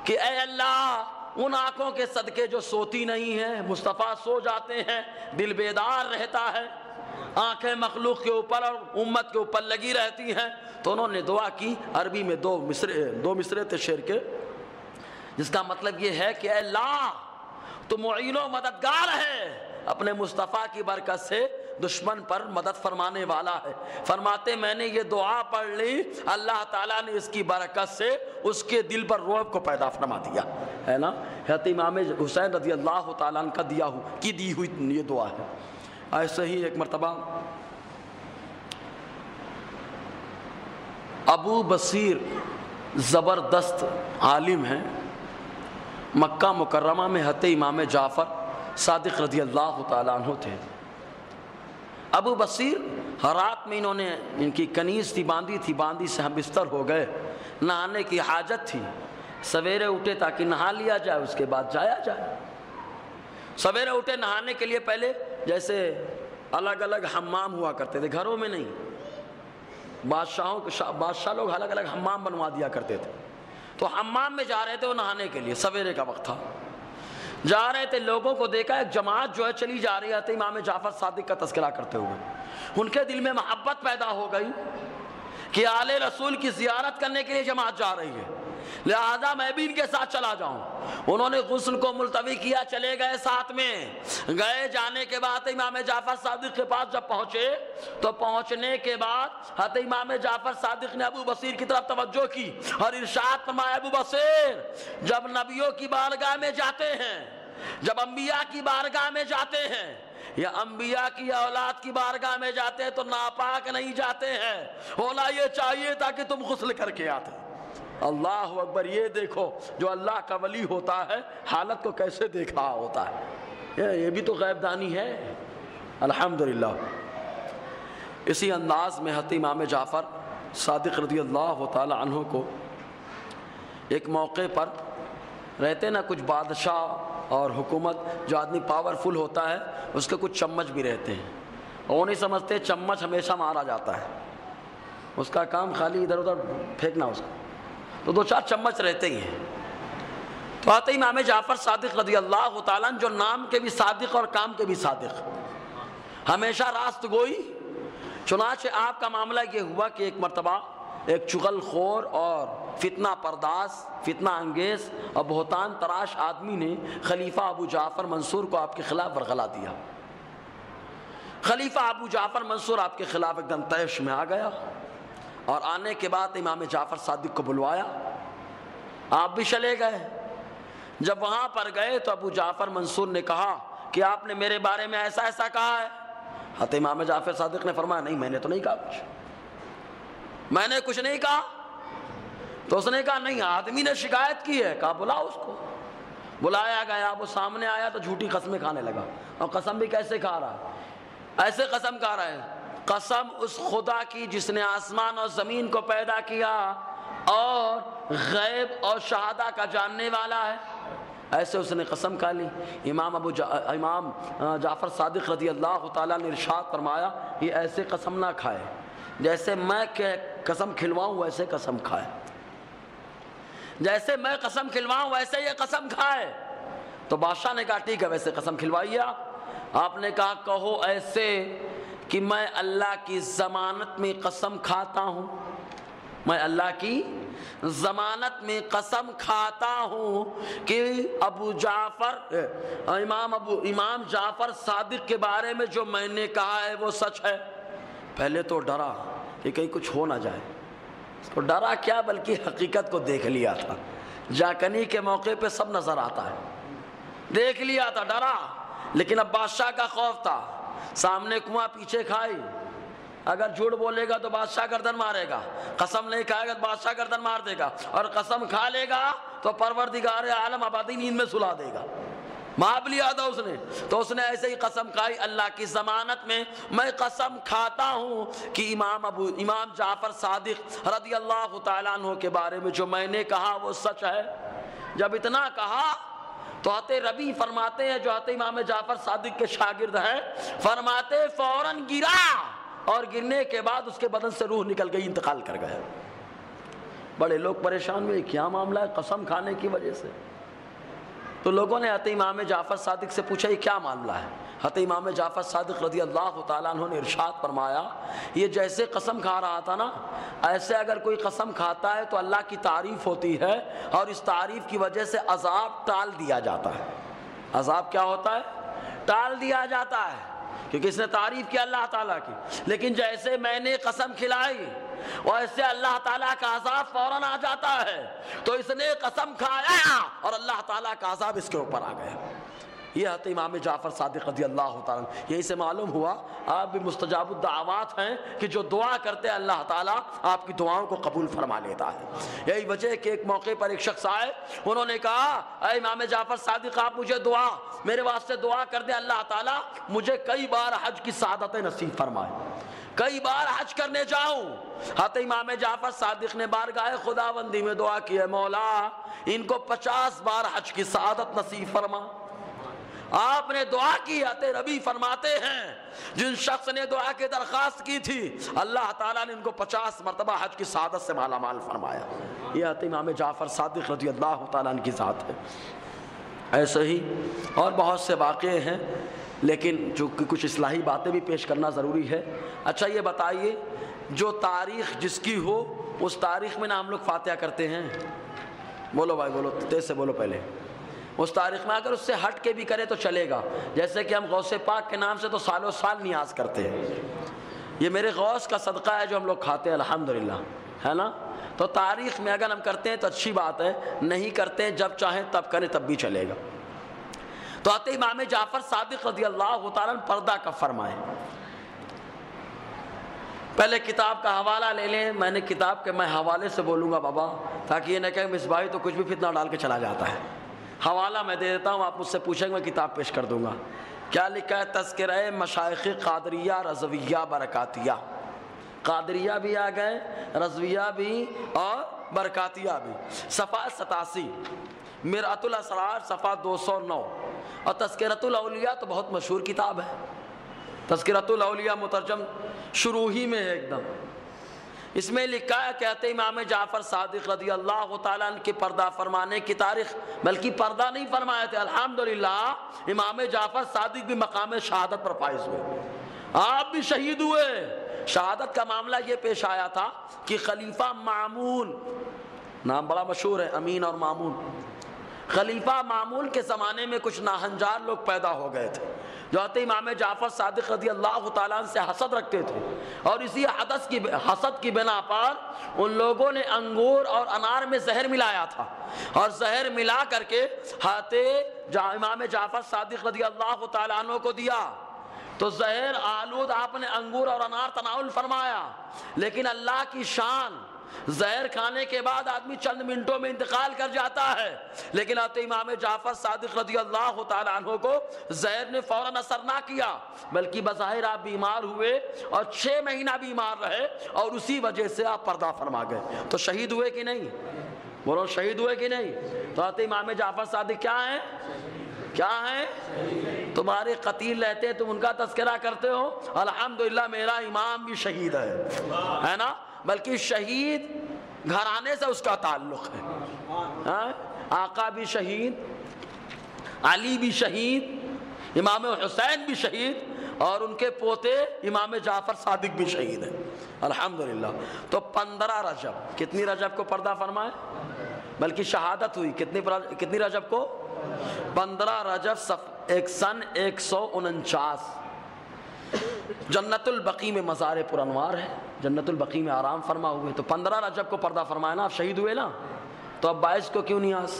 کہ اے اللہ ان آنکھوں کے صدقے جو سوتی نہیں ہیں، مصطفیٰ سو جاتے ہیں، دل بیدار رہتا ہے، آنکھیں مخلوق کے اوپر اور امت کے اوپر لگی رہتی ہیں۔ تو انہوں نے دعا کی، عربی میں دو مصرے تھے شعر کے، جس کا مطلب یہ ہے کہ اے اللہ تو معین و مددگار ہے، اپنے مصطفیٰ کی برکت سے دشمن پر مدد فرمانے والا ہے۔ فرماتے میں نے یہ دعا پڑھ لی، اللہ تعالیٰ نے اس کی برکت سے اس کے دل پر رعب کو پیدا فرما دیا ہے نا۔ حضرت امام حسین رضی اللہ تعالیٰ عنہ کا دی ہوئی یہ دعا ہے۔ ایسے ہی ایک مرتبہ ابو بصیر زبردست عالم ہیں، مکہ مکرمہ میں حضرت امام جعفر صادق رضی اللہ تعالیٰ عنہ تھے۔ ابو بصیر رات میں انہوں نے ان کی کنیز تھی باندھی سے ہم بستر ہو گئے، نہانے کی حاجت تھی، سویرے اٹھے تاکہ نہا لیا جائے اس کے بعد جایا جائے۔ سویرے اٹھے نہانے کے لیے، پہلے جیسے الگ الگ حمام ہوا کرتے تھے، گھروں میں نہیں، بادشاہ لوگ الگ الگ حمام بنوا دیا کرتے تھے، تو حمام میں جا رہے تھے وہ نہانے کے لیے، سویرے کا وقت تھا، جا رہے تھے، لوگوں کو دیکھا ایک جماعت جو ہے چلی جا رہی ہے امام جعفر صادق کا تذکرہ کرتے ہوئے، ان کے دل میں محبت پیدا ہو گئی کہ آل رسول کی زیارت کرنے کے لیے جماعت جا رہی ہے، لہذا میں بھی ان کے ساتھ چلا جاؤں۔ انہوں نے غسل کو ملتوی کیا، چلے گئے ساتھ میں، گئے، جانے کے بعد امام جعفر صادق کے پاس جب پہنچے تو پہنچنے کے بعد حضرت امام جعفر صادق نے ابو بصیر کی طرف توجہ کی اور ارشاد فرمایا ابو بصیر جب نبیوں کی بارگاہ میں جاتے ہیں، جب انبیاء کی بارگاہ میں جاتے ہیں یا انبیاء کی اولاد کی بارگاہ میں جاتے ہیں تو ناپاک نہیں جاتے ہیں، ہونا یہ چاہیے تھا کہ تم غسل کر کے آتے۔ اللہ اکبر، یہ دیکھو جو اللہ کا ولی ہوتا ہے حالت کو کیسے دیکھ رہا ہوتا ہے، یہ بھی تو غیب دانی ہے، الحمدللہ۔ اسی انداز میں حضرت امام جعفر صادق رضی اللہ تعالی عنہ کو ایک موقع پر رہتے نا کچھ بادشاہ اور حکومت، جو آدمی پاورفل ہوتا ہے اس کے کچھ چمچ بھی رہتے ہیں، وہ نہیں سمجھتے چمچ ہمیشہ مارا جاتا ہے، اس کا کام خالی ادھر ادھر پھینکنا اس کا، تو دو چار چمچ رہتے ہی ہیں۔ تو آتے امام جعفر صادق رضی اللہ تعالیٰ جو نام کے بھی صادق اور کام کے بھی صادق، ہمیشہ راست گوئی۔ چنانچہ آپ کا معاملہ یہ ہوا کہ ایک مرتبہ ایک چغل خور اور فتنہ پرداز، فتنہ انگیز اور بہتان تراش آدمی نے خلیفہ ابو جعفر منصور کو آپ کے خلاف ورغلا دیا۔ خلیفہ ابو جعفر منصور آپ کے خلاف ایک دم طیش میں آ گیا، اور آنے کے بعد امام جعفر صادق کو بلوایا، آپ بھی چلے گئے۔ جب وہاں پر گئے تو ابو جعفر منصور نے کہا کہ آپ نے میرے بارے میں ایسا ایسا کہا ہے۔ حضرت امام جعفر صادق نے فرمایا نہیں، میں نے تو نہیں کہا کچھ، میں نے کچھ نہیں کہا۔ تو اس نے کہا نہیں، آدمی نے شکایت کی ہے۔ کہا بلاؤ اس کو۔ بلایا گیا، وہ سامنے آیا تو جھوٹی قسمیں کھانے لگا، اور قسم بھی کیسے کھا رہا ہے، ایسے قسم کھا رہا ہے، قسم اس خدا کی جس نے آسمان اور زمین کو پیدا کیا اور غیب اور شہادہ کا جاننے والا ہے، ایسے اس نے قسم کھا لی۔ امام جعفر صادق رضی اللہ تعالیٰ نے ارشاد فرمایا یہ ایسے قسم نہ کھائے، جیسے میں قسم کھلواؤں ویسے قسم کھائے، جیسے میں قسم کھلواؤں ویسے یہ قسم کھائے۔ تو بادشاہ نے کہا ٹھیک ہے، ویسے قسم کھلوائیے۔ آپ نے کہا کہو ایسے کہ میں اللہ کی ضمانت میں قسم کھاتا ہوں، میں اللہ کی ضمانت میں قسم کھاتا ہوں کہ امام جعفر صادق کے بارے میں جو میں نے کہا ہے وہ سچ ہے۔ پہلے تو ڈرا کہ کہیں کچھ ہو نہ جائے، تو ڈرا کیا بلکہ حقیقت کو دیکھ لیا تھا، جاکنی کے موقع پہ سب نظر آتا ہے، دیکھ لیا تھا، ڈرا۔ لیکن اب بادشاہ کا خوف تھا، سامنے کنواں پیچھے کھائی، اگر جھوٹ بولے گا تو بادشاہ گردن مارے گا، قسم نہیں کھائے گا تو بادشاہ گردن مار دے گا، اور قسم کھا لے گا تو پروردگار عالم ابدی نیند میں سلا دے گا۔ معاف لیا تھا اس نے، تو اس نے ایسے ہی قسم کھائی اللہ کی ضمانت میں میں قسم کھاتا ہوں کہ امام جعفر صادق رضی اللہ تعالیٰ عنہ کے بارے میں جو میں نے کہا وہ سچ ہے۔ جب اتنا کہا تو حضرت ربیع فرماتے ہیں جو حضرت امام جعفر صادق کے شاگرد ہیں، فرماتے فوراً گرا، اور گرنے کے بعد اس کے بدن سے روح نکل گئی، انتقال کر گیا۔ بڑے لوگ پریشان ہوئے، کیا معاملہ ہے قسم کھانے کی وجہ سے؟ تو لوگوں نے حضرت امام جعفر صادق سے پوچھا یہ کیا معاملہ ہے؟ حضرت امام جعفر صادق رضی اللہ تعالیٰ عنہ نے ارشاد فرمایا یہ جیسے قسم کھا رہا تھا نا، ایسے اگر کوئی قسم کھاتا ہے تو اللہ کی تعریف ہوتی ہے، اور اس تعریف کی وجہ سے عذاب ٹال دیا جاتا ہے۔ عذاب کیا ہوتا ہے؟ ٹال دیا جاتا ہے، کیونکہ اس نے تعریف کی اللہ تعالیٰ کی۔ لیکن جیسے میں نے قسم کھلائی ویسے اللہ تعالیٰ کا عذاب فوراً آ جاتا ہے، تو اس نے قسم کھایا اور اللہ تعالیٰ کا عذاب اس کے اوپر آ گیا۔ یہ حضرت امام جعفر صادق رضی اللہ تعالیٰ، یہی سے معلوم ہوا آپ بھی مستجاب الدعوات ہیں کہ جو دعا کرتے ہیں اللہ تعالیٰ آپ کی دعاؤں کو قبول فرما لیتا ہے۔ یہی وجہ کہ ایک موقع پر ایک شخص آئے، انہوں نے کہا اے امام جعفر صادق آپ مجھے میرے واسطے دعا کر دیں، اللہ تعالیٰ مجھے کئی بار حج کی سعادت نصیب فرمائے، کئی بار حج کرنے جاؤں۔ حضرت امام جعفر صادق نے بارگاہ خداوندی میں دعا کی ہے مولا ان کو 50 بار حج کی سعادت نصیب فرما۔ آپ نے دعا کی، حضرت ربیع فرماتے ہیں جن شخص نے دعا کی درخواست کی تھی اللہ تعالیٰ نے ان کو 50 مرتبہ حج کی سعادت سے مالا مال فرمایا۔ یہ حضرت امام جعفر صادق رضی اللہ تعالیٰ عنہ کی ذات ہے۔ ایسے ہی اور بہت سے واقعے ہیں، لیکن جو کچھ اصلاحی باتیں بھی پیش کرنا ضروری ہے۔ اچھا یہ بتائیے جو تاریخ جس کی ہو اس تاریخ میں نہ ہم لوگ فاتحہ کرتے ہیں؟ بولو بھائی بولو، تیز سے بولو پہلے۔ اس تاریخ میں اگر اس سے ہٹ کے بھی کرے تو چلے گا، جیسے کہ ہم غوث پاک کے نام سے تو سالوں سال نیاز کرتے ہیں، یہ میرے غوث کا صدقہ ہے جو ہم لوگ کھاتے ہیں الحمدللہ، ہے نا؟ تو تاریخ میں اگر ہم کرتے ہیں تو اچھی بات ہے، نہیں کرتے ہیں جب چاہیں تب کریں تب بھی چلے گا۔ تو حضرت امام جعفر صادق رضی اللہ تعالیٰ عنہ پردہ کب فرمائے؟ پہلے کتاب کا حوالہ لے لیں. میں نے کتاب کے میں حوالے سے بولوں گا بابا، تاکہ یہ نہ کہیں مصباحی تو کچھ بھی فتنہ ڈال کے چلا جاتا ہے. حوالہ میں دے دیتا ہوں، آپ مجھ سے پوچھیں گے میں کتاب پیش کر دوں گا. کیا لکھا ہے؟ تذکرہ مشائخ قادریہ رضویہ برکاتیہ. قادریہ بھی آ گئے، رضویہ بھی اور برکاتیہ بھی. صفحہ 87، مرآت الاسرار صفحہ 209. اور تذکرۃ الاولیاء تو بہت مشہور کتاب ہے. تذکرۃ الاولیاء مترجم شروع ہی میں ہے ایک دم. اس میں لکھا ہے، کہتے امام جعفر صادق رضی اللہ تعالیٰ عنہ کے پردہ فرمانے کی تاریخ، بلکہ پردہ نہیں فرمائے تھے. الحمدللہ امام جعفر صادق بھی مقام شہادت پر فائز ہوئے، آپ بھی شہید ہوئے. شہادت کا معاملہ یہ پیش آیا تھا کہ خلیفہ مامون، نام بڑا مشہور ہے امین اور مامون، خلیفہ مامون کے زمانے میں کچھ ناہنجار لوگ پیدا ہو گئے تھے جو امام جعفر صادق رضی اللہ تعالیٰ عنہ سے حسد رکھتے تھے. اور اسی حسد کی بنا پر ان لوگوں نے انگور اور انار میں زہر ملایا تھا، اور زہر ملا کر کے امام جعفر صادق رضی اللہ تعالیٰ عنہ کو دیا. تو زہر آلود آپ نے انگور اور انار تناول فرمایا، لیکن اللہ کی شان، زہر کھانے کے بعد آدمی چند منٹوں میں انتقال کر جاتا ہے، لیکن امام جعفر صادق رضی اللہ تعالیٰ عنہ کو زہر نے فوراً اثر نہ کیا، بلکہ بظاہر آپ بیمار ہوئے اور 6 مہینہ بیمار رہے، اور اسی وجہ سے آپ پردہ فرما گئے. تو شہید ہوئے کہ نہیں؟ بولو شہید ہوئے کہ نہیں؟ تو امام جعفر صادق کیا ہیں؟ کیا ہیں؟ تمہارے قتیل رہتے تم ان کا تذکرہ کرتے ہو. الحمدللہ میرا امام بھی شہید ہے نا، بلکہ شہید گھرانے سے اس کا تعلق ہے. آقا بھی شہید، علی بھی شہید، امام حسین بھی شہید، اور ان کے پوتے امام جعفر صادق بھی شہید ہیں. الحمدللہ. تو 15 رجب، کتنی رجب کو پردہ فرمائے؟ بلکہ شہادت ہوئی کتنی رجب کو؟ 15 رجب سن 149. جنت البقیع میں مزار پر انوار ہے، جنت البقیع میں آرام فرما ہوئے. تو 15 رجب کو پردہ فرمایا نا، آپ شہید ہوئے نا، تو اب 22 کو کیوں نیاز؟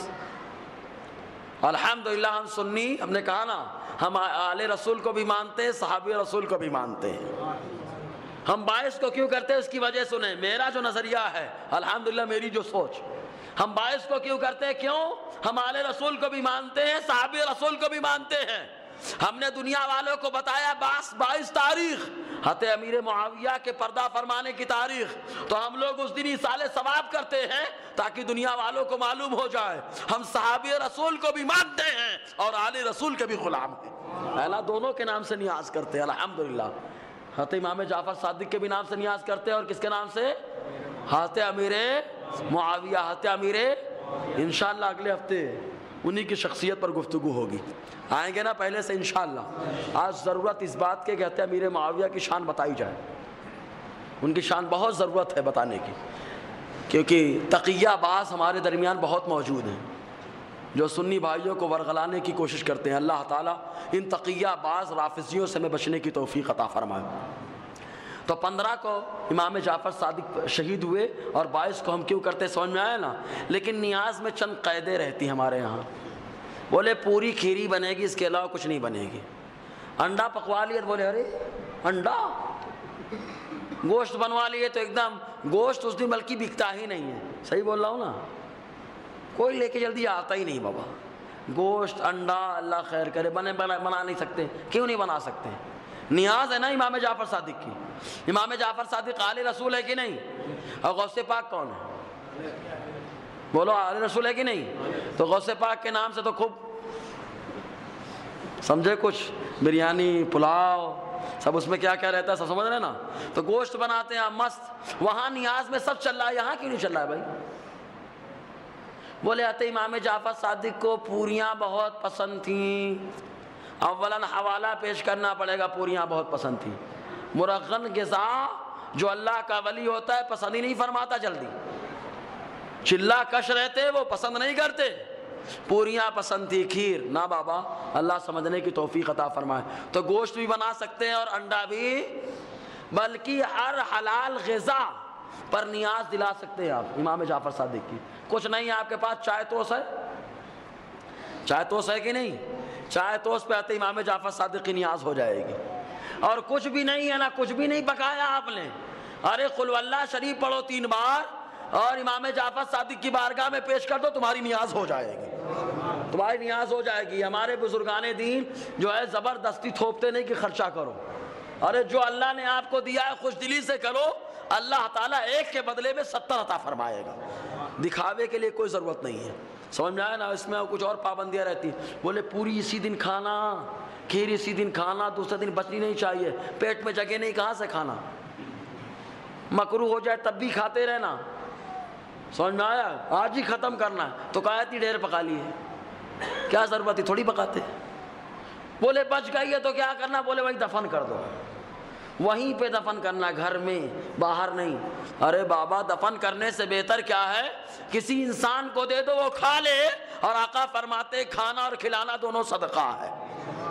الحمدللہ ہم سنی، ہم نے کہا نا ہم آل رسول کو بھی مانتے ہیں، صحابی رسول کو بھی مانتے ہیں. ہم 22 کو کیوں کرتے ہیں اس کی وجہ سنیں. میرا جو نظریہ ہے، الحمدللہ میری جو سوچ، ہم 22 کو کیوں کرتے ہیں؟ کیوں؟ ہم آل رسول کو بھی مانتے ہیں، صحابی رسول کو بھی مانتے ہیں. ہم نے دنیا والوں کو بتایا 22 تاریخ حضرت امیر معاویہ کے پردہ فرمانے کی تاریخ، تو ہم لوگ اس دن ایصال ثواب کرتے ہیں تاکہ دنیا والوں کو معلوم ہو جائے ہم صحابی رسول کو بھی مانتے ہیں اور آل رسول کے بھی غلام ہیں. اعلیٰ دونوں کے نام سے نیاز کرتے ہیں. الحمدللہ حضرت امام جعفر صادق کے بھی نام سے نیاز کرتے ہیں، اور کس کے نام سے؟ حضرت امیر معاویہ، حضرت امیر. انشاءاللہ اگلے ہفتے انہی کی شخصیت پر گفتگو ہوگی، آئیں گے نا پہلے سے انشاءاللہ. آج ضرورت اس بات کے کہتے ہیں امیر معاویہ کی شان بتائی جائے. ان کی شان بہت ضرورت ہے بتانے کی، کیونکہ تقیہ باز ہمارے درمیان بہت موجود ہیں جو سنی بھائیوں کو ورغلانے کی کوشش کرتے ہیں. اللہ تعالیٰ ان تقیہ باز رافضیوں سے میں بچنے کی توفیق عطا فرمائے. تو 15 کو امام جعفر صادق شہید ہوئے، اور 22 کو ہم کیوں کرتے سمجھ میں آیا نا. لیکن نیاز میں چند قیدیں رہتی ہمارے یہاں. بولے پوری کھیری بنے گی، اس کے علاوہ کچھ نہیں بنے گی. انڈا پکوا لیے، بولے ارے انڈا، گوشت بنوا لیے تو ایک دم گوشت اس دن بلکہ بکتا ہی نہیں ہے. صحیح بول رہا ہوں نا؟ کوئی لے کے جلدی آتا ہی نہیں بابا. گوشت انڈا اللہ خیر کرے بنا نہیں سکتے. کیوں نہیں بنا سکتے؟ نیاز ہے نا امام جعفر صادق کی. امام جعفر صادق آل رسول ہے کہ نہیں؟ اور غوث پاک کون ہے؟ بولو آل رسول ہے کہ نہیں؟ تو غوث پاک کے نام سے تو خوب سمجھے، کچھ بریانی پلاؤ سب اس میں کیا کیا رہتا ہے سب سمجھ رہے نا. تو گوشت بناتے ہیں مست، وہاں نیاز میں سب چل رہا ہے، یہاں کیوں نہیں چل رہا ہے بھائی؟ بولے آتے امام جعفر صادق کو پوریاں بہت پسند تھیں. اولاً حوالہ پیش کرنا پڑے گا. پوریاں بہت پسند تھیں. مرغن غذا جو اللہ کا ولی ہوتا ہے پسند ہی نہیں فرماتا جلدی. چلا کش رہتے وہ پسند نہیں کرتے. پوریاں پسند تھی، کھیر نہ بابا. اللہ سمجھنے کی توفیق عطا فرمائے. تو گوشت بھی بنا سکتے ہیں اور انڈا بھی، بلکہ ہر حلال غذا پر نیاز دلا سکتے ہیں آپ امام جعفر صادق کی. کچھ نہیں ہے آپ کے پاس، چائے توس ہے، چائے توس ہے کہ نہیں؟ چائے توس پہ آتے امام جعفر صادق کی نیاز ہو جائے گی. اور کچھ بھی نہیں ہے نا، کچھ بھی نہیں پکایا آپ نے، ارے قل واللہ شریف پڑھو 3 بار اور امام جعفر صادق کی بارگاہ میں پیش کر دو، تمہاری نیاز ہو جائے گی، تمہاری نیاز ہو جائے گی۔ ہمارے بزرگان دین جو ہے زبردستی تھوپتے نہیں کہ خرچہ کرو، ارے جو اللہ نے آپ کو دیا ہے خوش دلی سے کرو، اللہ تعالیٰ 1 کے بدلے میں 70 عطا فرمائے گا۔ دکھاوے کے لیے کوئی ضرورت نہیں ہے، سمجھ میں آیا نا؟ اس میں کچھ اور پابندیاں رہتی ہیں، بولے پوری اسی دن کھانا، کھیر اسی دن کھانا، دوسرے دن بچنی نہیں چاہیے، پیٹ میں جگہ نہیں، کہاں سے کھانا؟ مکروہ ہو جائے تب بھی کھاتے رہنا، سمجھ میں آیا؟ آج ہی ختم کرنا ہے تو کہا اتنی ڈھیر پکا لیے، کیا ضرورت ہے؟ تھوڑی پکاتے۔ بولے بچ گئی ہے تو کیا کرنا؟ بولے وہیں دفن کر دو، وہیں پہ دفن کرنا، گھر میں، باہر نہیں۔ ارے بابا دفن کرنے سے بہتر کیا ہے؟ کسی انسان کو دے دو وہ کھا لے، اور آقا فرماتے کھانا اور کھلانا دونوں صدقہ ہے۔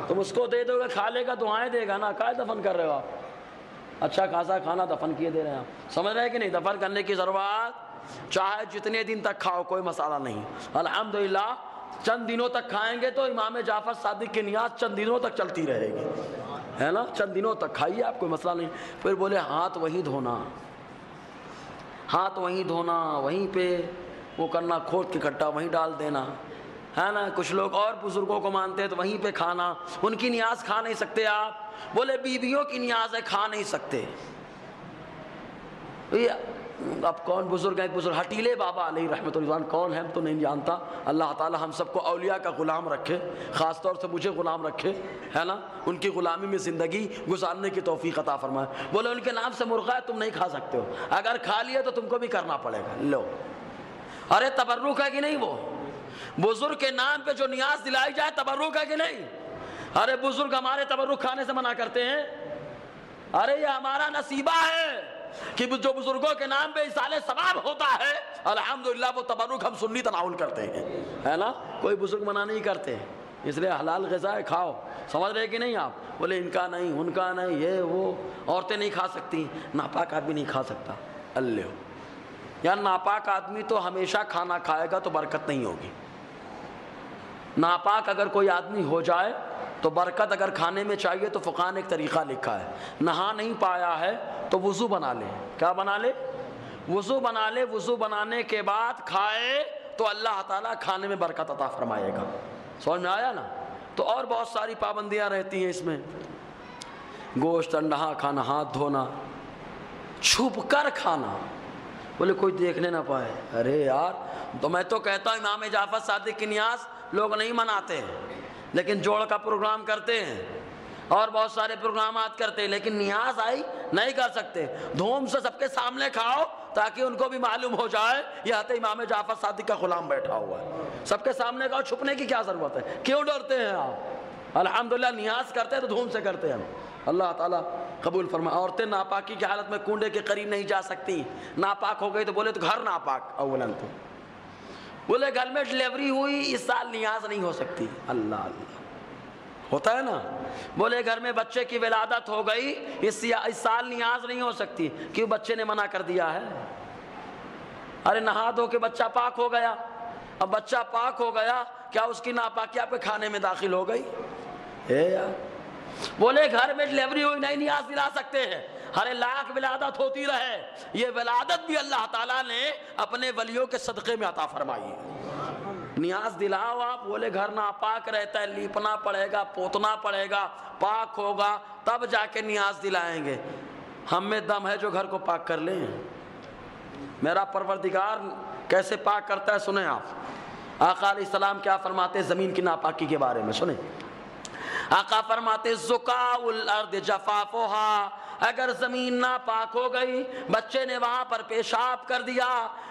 تم اس کو دے دو گے، کھا لے گا، دعائیں دے گا نا، کہاں دفن کر رہے ہو آپ؟ اچھا خاصا کھانا دفن کیے دے رہے ہیں آپ، سمجھ رہے ہیں کہ نہیں؟ دفن کرنے کی ضرورت، چاہے جتنے دن تک کھاؤ کوئی مسئلہ نہیں، الحمدللہ۔ چند دنوں تک کھائیں گے تو امام جعفر صادق کی نیاز چند دنوں تک چلتی رہے گی، ہے نا؟ چند دنوں تک کھائیے آپ، کوئی مسئلہ نہیں۔ پھر بولے ہاتھ وہیں دھونا، ہاتھ وہیں دھونا، وہیں پہ وہ کرنا، کھود کے کٹا وہیں ڈال دینا، ہے نا؟ کچھ لوگ اور بزرگوں کو مانتے ہیں تو وہیں پہ کھانا، ان کی نیاز کھا نہیں سکتے آپ۔ بولے بیویوں کی نیاز ہے، کھا نہیں سکتے۔ اب کون بزرگ ہیں؟ بزرگ حٹیلے بابا علیہ رحمۃ اللہ کون ہے تو نہیں جانتا، اللہ تعالی ہم سب کو اولیاء کا غلام رکھے، خاص طور سے مجھے غلام رکھے، ہے نا؟ ان کی غلامی میں زندگی گزارنے کی توفیق عطا فرمائے۔ بولے ان کے نام سے مرغا ہے، تم نہیں کھا سکتے ہو، اگر کھا لیے تو تم کو بھی کرنا پڑے گا، لو۔ ارے تبرک ہے کہ نہیں؟ وہ بزرگ کے نام پہ جو نیاز دلائی جائے تبرک ہے کہ نہیں؟ ارے بزرگ ہمارے تبرک کھانے سے منع کرتے ہیں، ارے یہ ہمارا نصیبہ ہے کہ جو بزرگوں کے نام پہ اصال ثواب ہوتا ہے، الحمدللہ وہ تبرک ہم سنی تناول کرتے ہیں، ہے نا؟ کوئی بزرگ منع نہیں کرتے، اس لیے حلال غذا ہے، کھاؤ، سمجھ رہے کہ نہیں آپ؟ بولے ان کا نہیں، ان کا نہیں، یہ وہ، عورتیں نہیں کھا سکتی، ناپاک آدمی نہیں کھا سکتا، اللہ یار ناپاک آدمی تو ہمیشہ کھانا کھائے گا تو برکت نہیں ہوگی۔ ناپاک اگر کوئی آدمی ہو جائے تو برکت اگر کھانے میں چاہیے تو فقہ نے ایک طریقہ لکھا ہے، نہا نہیں پایا ہے تو وضو بنا لے۔ کیا بنا لے؟ وضو بنا لے، وضو بنانے کے بعد کھائے تو اللہ تعالیٰ کھانے میں برکت عطا فرمائے گا، سمجھ میں آیا نا؟ تو اور بہت ساری پابندیاں رہتی ہیں اس میں، گوشت انڈا کھانا، ہاتھ دھونا، چھپ کر کھانا، بولے کوئی دیکھنے نہ پائے۔ ارے یار تو میں تو کہتا ہوں امام جعفر صادق کی نیاز لوگ نہیں مناتے، لیکن جوڑ کا پروگرام کرتے ہیں اور بہت سارے پروگرامات کرتے ہیں، لیکن نیاز آئی نہیں کر سکتے۔ دھوم سے سب کے سامنے کھاؤ تاکہ ان کو بھی معلوم ہو جائے یہ آتے امام جعفر صادق کا غلام بیٹھا ہوا ہے، سب کے سامنے کھاؤ، چھپنے کی کیا ضرورت ہے؟ کیوں ڈرتے ہیں آپ؟ الحمدللہ نیاز کرتے ہیں تو دھوم سے کرتے ہیں، اللہ تعالیٰ قبول فرمائے۔ عورتیں ناپاکی کی حالت میں کنڈے کے قریب نہیں جا سکتی، ناپاک ہو گئی تو بولے تو گھر ناپاک، اولاً تو بولے گھر میں ڈلیوری ہوئی اس سال نیاز نہیں ہو سکتی، اللہ اللہ ہوتا ہے نا؟ بولے گھر میں بچے کی ولادت ہو گئی اس سال نیاز نہیں ہو سکتی، کیوں؟ بچے نے منع کر دیا ہے۔ ارے نہا دھو کے بچہ پاک ہو گیا، اب بچہ پاک ہو گیا، کیا اس کی ناپاکی آپ کے کھانے میں داخل ہو گئی؟ یار بولے گھر میں ڈلیوری ہوئی نہیں نیاز دلا سکتے ہیں، ہر لاکھ ولادت ہوتی رہے، یہ ولادت بھی اللہ تعالیٰ نے اپنے ولیوں کے صدقے میں عطا فرمائی ہے۔ نیاز دلاؤ آپ، بولے گھر ناپاک رہتا ہے، لیپنا پڑے گا، پوتنا پڑے گا، پاک ہوگا تب جا کے نیاز دلائیں گے۔ ہم میں دم ہے جو گھر کو پاک کر لیں؟ میرا پروردگار کیسے پاک کرتا ہے سنیں آپ۔ آقا علیہ السلام کیا فرماتے زمین کی ناپاکی کے بارے میں سنیں۔ آقا فرماتے زکاء الارض جفافھا، اگر زمین ناپاک ہو گئی، بچے نے وہاں پر پیشاب کر دیا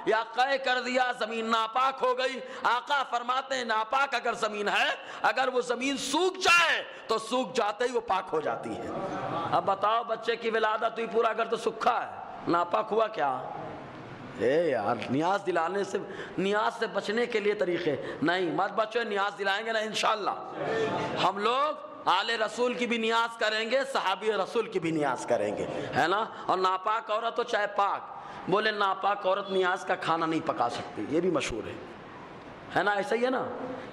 یا قے کر دیا، زمین ناپاک ہو گئی، آقا فرماتے ہیں ناپاک اگر زمین ہے، اگر وہ زمین سوکھ جائے تو سوکھ جاتے ہی وہ پاک ہو جاتی ہے۔ اب بتاؤ بچے کی ولادت ہوئی، پورا گھر تو سکھا ہے، ناپاک ہوا کیا؟ یار نیاز دلانے سے، نیاز سے بچنے کے لیے طریقے نہیں، مت بچو، نیاز دلائیں گے نا انشاءاللہ۔ ہم لوگ آل رسول کی بھی نیاز کریں گے، صحابی رسول کی بھی نیاز کریں گے، ہے نا؟ اور ناپاک عورت ہو چاہے پاک، بولے ناپاک عورت نیاز کا کھانا نہیں پکا سکتی، یہ بھی مشہور ہے نا؟ ایسا ہی ہے نا؟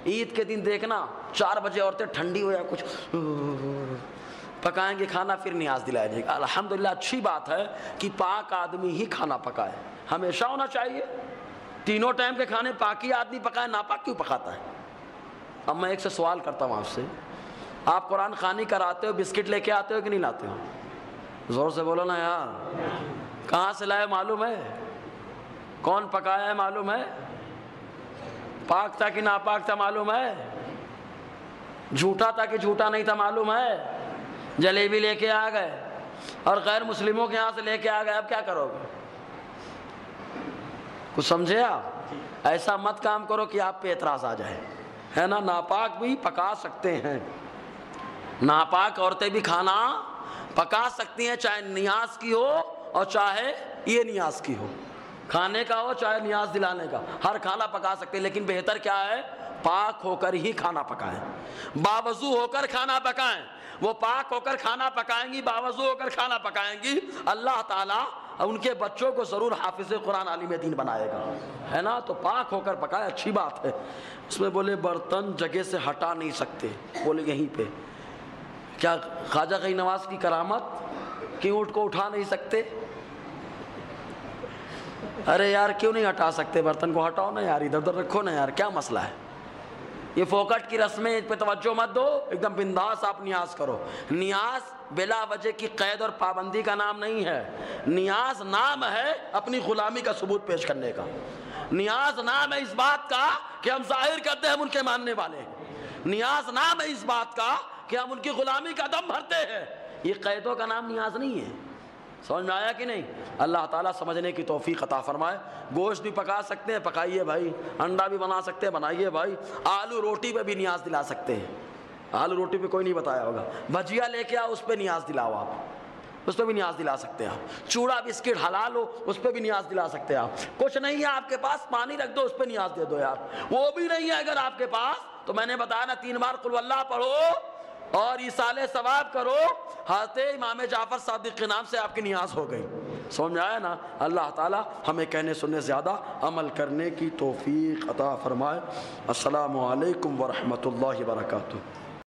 عید کے دن دیکھنا 4 بجے عورتیں ٹھنڈی ہو یا کچھ پکائیں گے کھانا پھر نیاز دلایا جائے گا۔ الحمدللہ اچھی بات ہے کہ پاک آدمی ہی کھانا پکائے، ہمیشہ ہونا چاہیے۔ تینوں ٹائم کے کھانے پاکی آدمی پکائے، ناپاک کیوں پکاتا ہے؟ اب میں ایک سے سوال کرتا ہوں آپ سے، آپ قرآن خوانی کراتے ہو، بسکٹ لے کے آتے ہو کہ نہیں لاتے ہو؟ زور سے بولو نا یار، کہاں سے لائے معلوم ہے؟ کون پکایا ہے معلوم ہے؟ پاک تھا کہ ناپاک تھا معلوم ہے؟ جھوٹا تھا کہ جھوٹا نہیں تھا معلوم ہے؟ جلیبی لے کے آ گئے اور غیر مسلموں کے یہاں سے لے کے آ گئے، اب کیا کرو گے؟ کچھ سمجھے آپ؟ ایسا مت کام کرو کہ آپ پہ اعتراض آ جائے، ہے نا؟ ناپاک بھی پکا سکتے ہیں، ناپاک عورتیں بھی کھانا پکا سکتی ہیں، چاہے نیاز کی ہو اور چاہے یہ نیاز کی ہو، کھانے کا ہو چاہے نیاز دلانے کا، ہر کھانا پکا سکتے ہیں، لیکن بہتر کیا ہے؟ پاک ہو کر ہی کھانا پکائیں، باوضو ہو کر کھانا پکائیں۔ وہ پاک ہو کر کھانا پکائیں گی، باوضو ہو کر کھانا پکائیں گی، اللہ تعالیٰ ان کے بچوں کو ضرور حافظ قرآن عالم دین بنائے گا، ہے نا؟ تو پاک ہو کر پکائے، اچھی بات ہے۔ اس میں بولے برتن جگہ سے ہٹا نہیں سکتے، بولے یہیں پہ کیا خواجہ غنی نواز کی کرامت کہ اونٹ کو اٹھا نہیں سکتے؟ ارے یار کیوں نہیں ہٹا سکتے؟ برتن کو ہٹاؤ نا یار، ادھر ادھر رکھو نا یار، کیا مسئلہ ہے؟ یہ فوکٹ کی رسمیں پہ توجہ مت دو، ایک دم بنداس آپ نیاز کرو۔ نیاز بلا وجہ کی قید اور پابندی کا نام نہیں ہے، نیاز نام ہے اپنی غلامی کا ثبوت پیش کرنے کا، نیاز نام ہے اس بات کا کہ ہم ظاہر کرتے ہیں ہم ان کے ماننے والے ہیں، نیاز نام ہے اس بات کا کہ ہم ان کی غلامی کا دم بھرتے ہیں، یہ قیدوں کا نام نیاز نہیں ہے۔ سمجھ میں آیا کہ نہیں؟ اللہ تعالیٰ سمجھنے کی توفیق عطا فرمائے۔ گوشت بھی پکا سکتے ہیں، پکائیے بھائی، انڈا بھی بنا سکتے ہیں، بنائیے بھائی، آلو روٹی پہ بھی نیاز دلا سکتے ہیں، آلو روٹی پہ کوئی نہیں بتایا ہوگا، بھجیا لے کے آؤ اس پہ نیاز دلاؤ، آپ اس پہ بھی نیاز دلا سکتے ہیں، آپ چوڑا بسکٹ حلال ہو اس پہ بھی نیاز دلا سکتے ہیں، آپ کچھ نہیں ہے آپ کے پاس پانی رکھ دو اس پہ نیاز دے دو یار، وہ بھی نہیں ہے اگر آپ کے پاس تو میں نے بتایا نا 3 بار قل اللہ پڑھو اور ایصال ثواب کرو، حضرت امام جعفر صادق کے نام سے آپ کی نیاز ہو گئی۔ سمجھ میں آیا نا؟ اللہ تعالی ہمیں کہنے سننے زیادہ عمل کرنے کی توفیق عطا فرمائے۔ السلام علیکم ورحمۃ اللہ وبرکاتہ۔